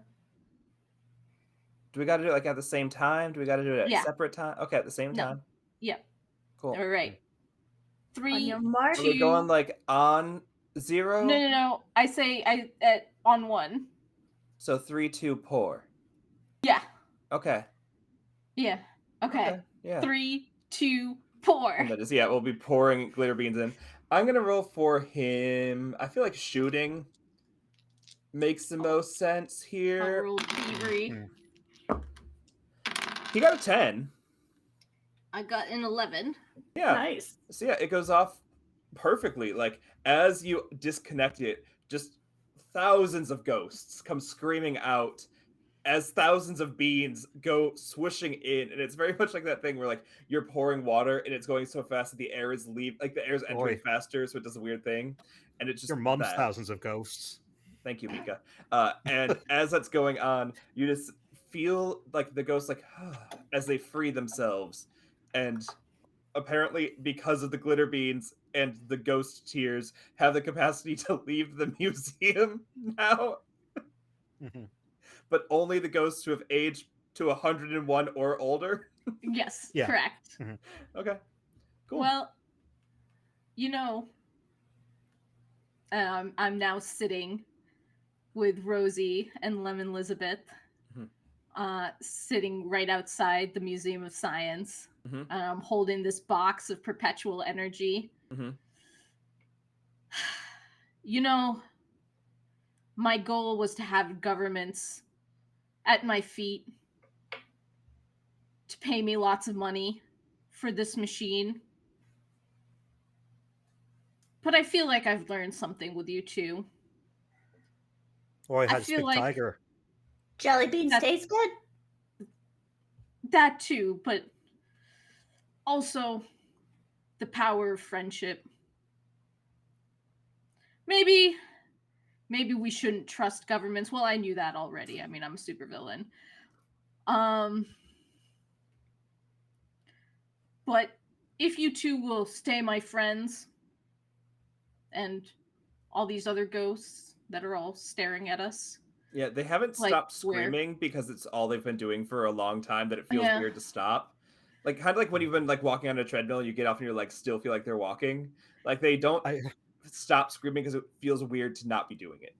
A: Do we got to do it like at the same time? Do we got to do it at
C: Yeah.
A: separate time? Okay, at the same
C: No.
A: time.
C: Yep.
A: Cool.
C: All right.
B: On
C: 3,
B: your mark.
A: Are we going like on 0?
C: No. I say on 1.
A: So 3, 2, pour.
C: Yeah.
A: Okay.
C: Yeah. Okay.
A: Yeah.
C: 3, 2, pour.
A: And that is, yeah, we'll be pouring glitter beans in. I'm gonna roll for him. I feel like shooting makes the most sense
C: I'll
A: here.
C: roll thievery.
A: He got a 10.
C: I got an 11.
A: Yeah.
B: Nice.
A: So yeah, it goes off perfectly. Like as you disconnect it, just thousands of ghosts come screaming out as thousands of beans go swooshing in, and it's very much like that thing where like you're pouring water and it's going so fast that the air is the air is entering faster, so it does a weird thing, and it's just
D: Your mom's
A: that.
D: thousands of ghosts.
A: Thank you, Mika. And as that's going on, you just feel like the ghosts like as they free themselves, and apparently because of the glitter beans and the ghost tears have the capacity to leave the museum now.
D: Mhm.
A: But only the ghosts who have aged to 101 or older.
C: Yes,
D: Yeah.
C: correct.
A: Okay, cool.
C: Well, I'm now sitting with Rosie and Lemon Elizabeth, sitting right outside the Museum of Science.
A: Mhm.
C: And I'm holding this box of perpetual energy.
A: Mhm.
C: My goal was to have governments at my feet to pay me lots of money for this machine. But I feel like I've learned something with you two.
D: Boy,
C: I
D: how to
C: feel
D: speak
C: like-
D: tiger.
E: Jelly beans
C: That's-
E: taste good?
C: That too, but also the power of friendship. Maybe we shouldn't trust governments. Well, I knew that already. I mean, I'm a supervillain. But if you two will stay my friends and all these other ghosts that are all staring at us.
A: Yeah, they haven't
C: Like,
A: stopped
C: where?
A: screaming because it's all they've been doing for a long time that it feels
C: Yeah.
A: weird to stop. Like kind of like when you've been like walking on a treadmill and you get off and you're like still feel like they're walking. Like they don't stop screaming because it feels weird to not be doing it.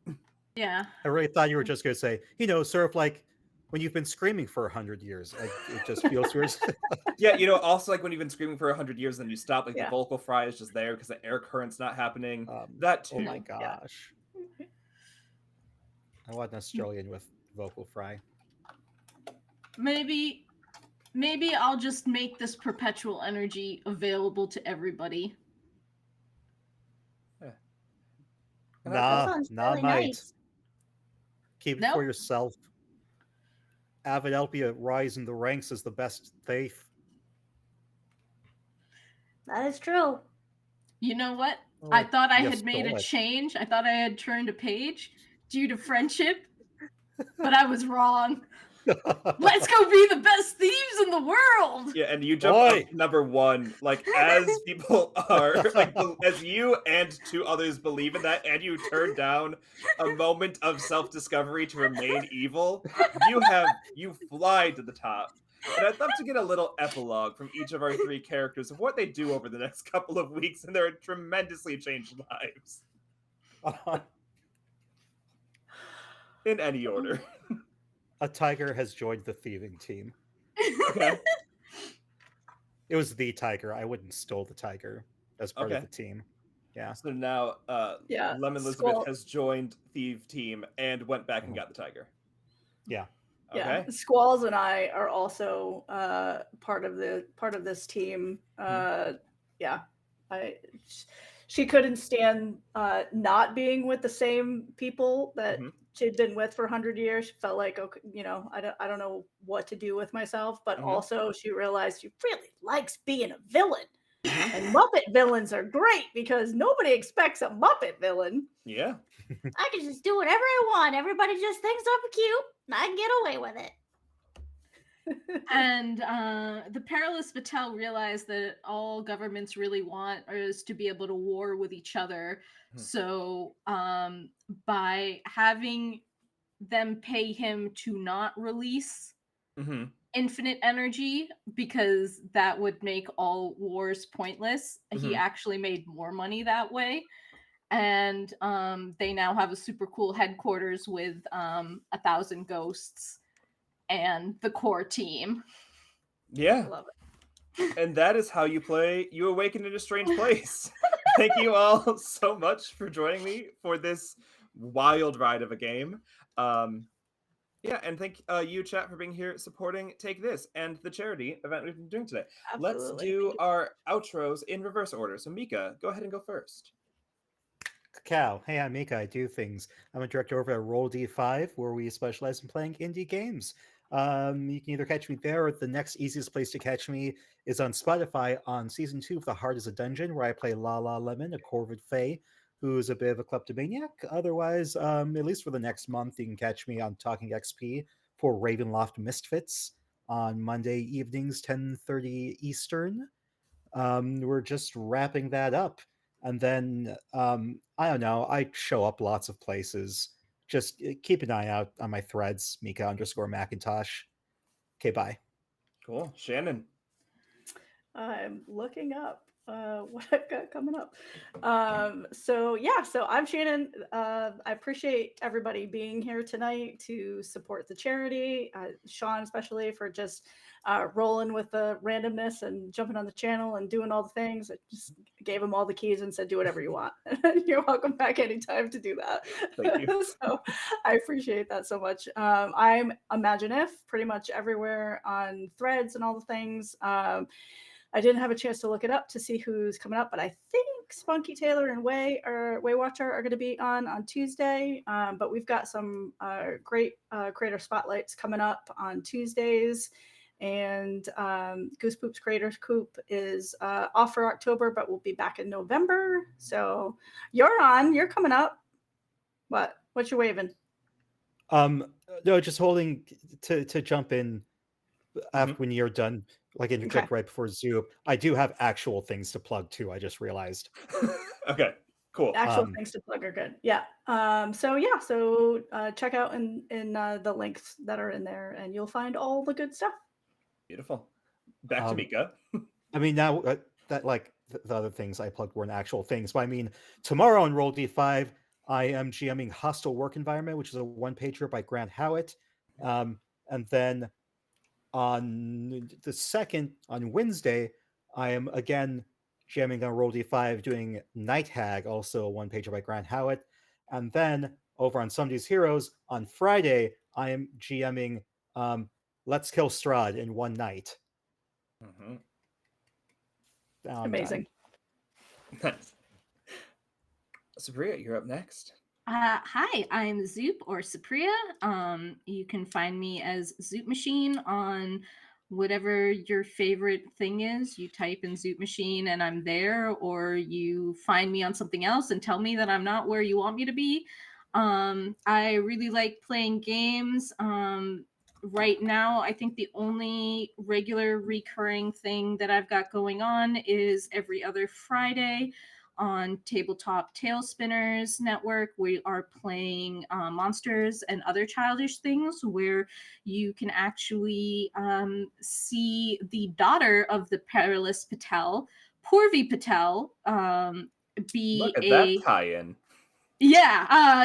C: Yeah.
D: I really thought you were just going to say, sort of like when you've been screaming for 100 years. It just feels weird.
A: Yeah, also like when you've been screaming for 100 years and then you stop, like the vocal fry is just there because the air current's not happening. That too.
D: Oh my gosh. I want an Australian with vocal fry.
C: Maybe I'll just make this perpetual energy available to everybody.
D: Nah,
E: sounds
D: nah,
E: really
D: mate.
E: nice.
D: Keep it
C: Nope.
D: for yourself. Avidelpia rise in the ranks as the best thief.
E: That is true.
C: You know what?
D: Oh,
C: I thought I
D: you
C: had made
D: stole
C: a
D: it.
C: change. I thought I had turned a page due to friendship, but I was wrong. Let's go be the best thieves in the world.
A: Yeah, and you jump
D: Oi!
A: up to number 1, like, as people are, like, as you and 2 others believe in that, and you turn down a moment of self-discovery to remain evil, you fly to the top. And I'd love to get a little epilogue from each of our 3 characters of what they do over the next couple of weeks in their tremendously changed lives. In any order.
D: A tiger has joined the thieving team.
A: Okay.
D: It was the tiger. I wouldn't stole the tiger as part of
A: Okay.
D: the team. Yeah.
A: So now
B: Yeah,
A: Lemon Elizabeth
B: Squall-
A: has joined Thief Team and went back and got the tiger.
D: Yeah.
A: Okay.
B: Yeah, Squalls and I are also part of this team. Yeah, she couldn't stand not being with the same people that she'd been with for 100 years. She felt like, okay, I don't know what to do with myself. But also she realized she really likes being a villain. And Muppet villains are great because nobody expects a Muppet villain.
A: Yeah.
E: I can just do whatever I want. Everybody just thinks I'm cute, and I can get away with it.
C: And the Perilous Battelle realized that all governments really want is to be able to war with each other. So by having them pay him to not release infinite energy, because that would make all wars pointless, he actually made more money that way. And they now have a super cool headquarters with 1,000 ghosts and the core team.
A: Yeah.
B: Love it.
A: And that is how you play You Awaken in a Strange Place. Thank you all so much for joining me for this wild ride of a game. Yeah, and thank you, chat, for being here supporting Take This and the charity event we've been doing today.
B: Absolutely.
A: Let's do our outros in reverse order. So, Mika, go ahead and go first.
D: Cacao. Hey, I'm Mika. I do things. I'm a director over at Roll D5, where we specialize in playing indie games. You can either catch me there, or the next easiest place to catch me is on Spotify on season 2 of The Heart is a Dungeon, where I play La La Lemon, a Corvid Fae, who's a bit of a kleptomaniac. Otherwise, at least for the next month, you can catch me on Talking XP for Ravenloft Misfits on Monday evenings, 10:30 Eastern. We're just wrapping that up. And then, I don't know, I show up lots of places. Just keep an eye out on my threads, Mika_Macintosh. Okay, bye.
A: Cool. Shannon.
B: I'm looking up what I've got coming up. So I'm Shannon. I appreciate everybody being here tonight to support the charity. Sean, especially, for just rolling with the randomness and jumping on the channel and doing all the things. I just gave him all the keys and said, do whatever you want. You're welcome back anytime to do that.
A: Thank you.
B: So I appreciate that so much. I'm Imaginif pretty much everywhere on threads and all the things. I didn't have a chance to look it up to see who's coming up, but I think Spunky Taylor and Waywatcher are going to be on Tuesday. But we've got some great creator spotlights coming up on Tuesdays. And Goose Poop's Creators Coop is off for October, but we'll be back in November. So you're coming up. What you waving?
D: No, just holding to jump in after when you're done, like interject right before Zoom. I do have actual things to plug too. I just realized.
A: Okay, cool.
B: Actual things to plug are good. Yeah. So check out in the links that are in there, and you'll find all the good stuff.
A: Beautiful. Back to Mika.
D: I mean, now that like the other things I plugged weren't actual things, but I mean, tomorrow on Roll D5, I am GMing Hostile Work Environment, which is a one-pager by Grant Howitt. And then on the 2nd, on Wednesday, I am again GMing on Roll D5 doing Night Hag, also a one-pager by Grant Howitt. And then over on Somebody's Heroes, on Friday, I am GMing Let's Kill Strahd in one night.
B: Amazing.
A: Nice. Sabria, you're up next.
C: Hi, I'm Zoop or Supriya. You can find me as Zoop Machine on whatever your favorite thing is. You type in Zoop Machine and I'm there, or you find me on something else and tell me that I'm not where you want me to be. I really like playing games. Right now, I think the only regular recurring thing that I've got going on is every other Friday on Tabletop Tail Spinners Network. We are playing monsters and other childish things where you can actually see the daughter of the Perilous Patel, Purvi Patel, be
A: Look at that
C: a
A: tie-in.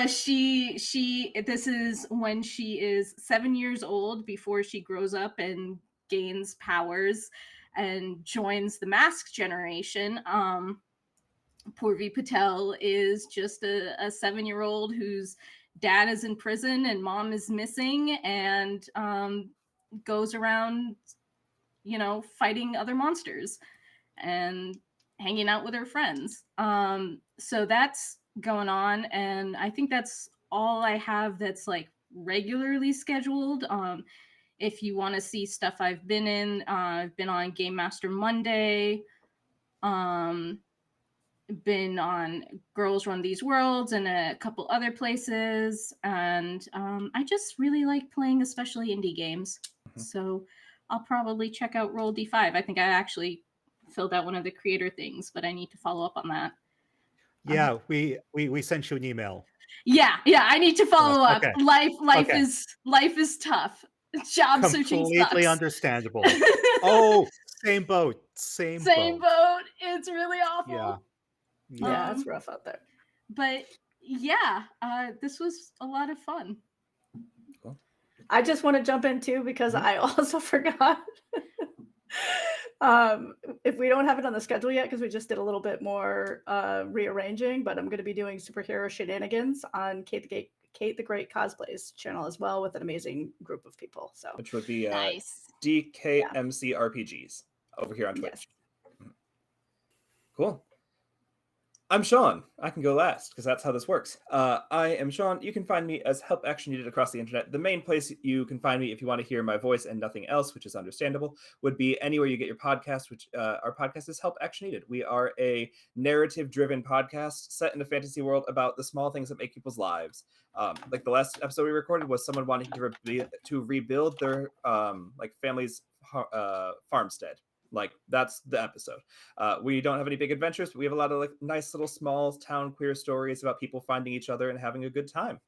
C: she this is when she is 7 years old, before she grows up and gains powers and joins the mask generation. Purvi Patel is just a 7-year-old whose dad is in prison and mom is missing, and goes around, fighting other monsters and hanging out with her friends. So that's going on, and I think that's all I have that's like regularly scheduled. If you want to see stuff I've been in, I've been on Game Master Monday. Been on Girls Run These Worlds and a couple other places, and I just really like playing especially indie games. So I'll probably check out Roll D5. I think I actually filled out one of the creator things, but I need to follow up on that.
D: Yeah, we sent you an email.
C: Yeah, I need to follow up.
D: Okay.
C: Life
D: Okay.
C: is tough. Job searching sucks.
D: Completely understandable. Oh, same boat. Same
C: boat. It's really awful.
D: Yeah.
B: Yeah, it's rough out there.
C: But yeah, this was a lot of fun.
A: Cool.
B: I just want to jump in too, because I also forgot. If we don't have it on the schedule yet, because we just did a little bit more rearranging, but I'm going to be doing superhero shenanigans on Kate the Great Cosplays channel as well, with an amazing group of people. So,
A: which would be
C: nice.
A: DKMC RPGs over here on Twitch.
B: Yes.
A: Cool. I'm Sean. I can go last because that's how this works. I am Sean. You can find me as Help Action Needed across the internet. The main place you can find me if you want to hear my voice and nothing else, which is understandable, would be anywhere you get your podcast, which our podcast is Help Action Needed. We are a narrative-driven podcast set in a fantasy world about the small things that make people's lives. Like the last episode we recorded was someone wanting to rebuild their family's farmstead. Like, that's the episode. We don't have any big adventures, but we have a lot of nice little small town queer stories about people finding each other and having a good time.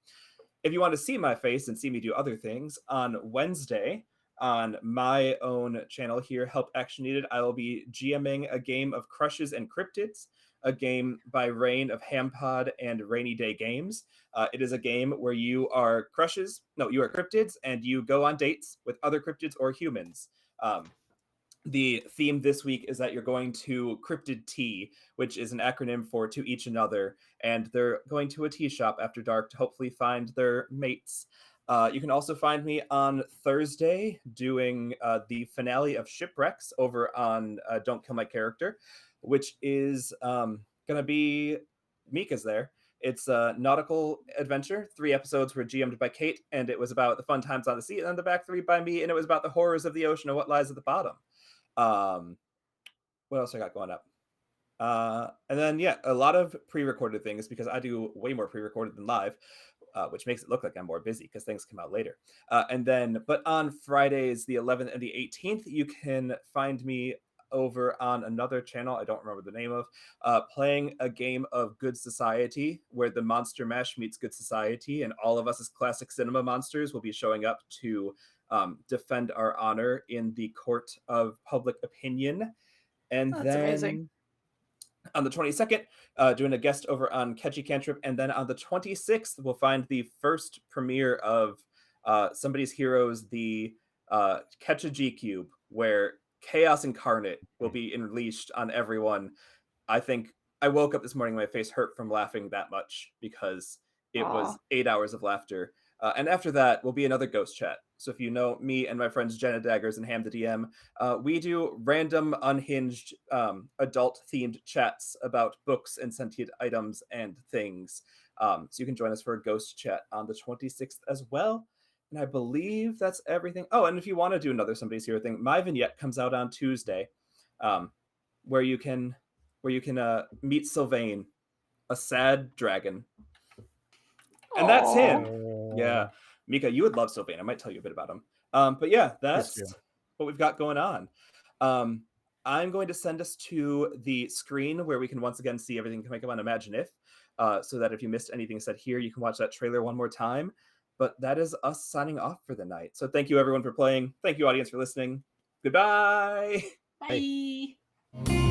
A: If you want to see my face and see me do other things, on Wednesday on my own channel here, Help Action Needed, I will be GMing a game of Crushes and Cryptids, a game by Rain of Hampod and Rainy Day Games. It is a game where you are cryptids, and you go on dates with other cryptids or humans. The theme this week is that you're going to Cryptid Tea, which is an acronym for To Each Another, and they're going to a tea shop after dark to hopefully find their mates. You can also find me on Thursday doing the finale of Shipwrecks over on Don't Kill My Character, which is going to be Mika's there. It's a nautical adventure. 3 episodes were GM'd by Kate, and it was about the fun times on the sea, and then the back 3 by me, and it was about the horrors of the ocean and what lies at the bottom. What else I got going up? And then, a lot of pre-recorded things, because I do way more pre-recorded than live, which makes it look like I'm more busy because things come out later. But on Fridays, the 11th and the 18th, you can find me over on another channel I don't remember the name of, playing a game of Good Society, where the Monster Mash meets Good Society, and all of us as classic cinema monsters will be showing up to defend our honor in the court of public opinion. And
B: That's
A: then
B: amazing.
A: On the 22nd, doing a guest over on Catchy Cantrip, and then on the 26th, we'll find the first premiere of Somebody's Heroes, the Catch a G Cube, where Chaos Incarnate will be unleashed on everyone. I think I woke up this morning, my face hurt from laughing that much, because it was 8 hours of laughter. And after that will be another ghost chat. So if you know me and my friends Jenna Daggers and Ham the DM, we do random, unhinged, adult-themed chats about books and sentient items and things. So you can join us for a ghost chat on the 26th as well. And I believe that's everything. Oh, and if you want to do another Somebody's Hero thing, my vignette comes out on Tuesday, where you can meet Sylvain, a sad dragon. And that's him. Yeah. Mika, you would love Sylvain. I might tell you a bit about him. But yeah, that's what we've got going on. I'm going to send us to the screen where we can once again see everything coming up on Imaginif, so that if you missed anything said here, you can watch that trailer one more time. But that is us signing off for the night. So thank you everyone for playing. Thank you audience for listening. Goodbye.
C: Bye.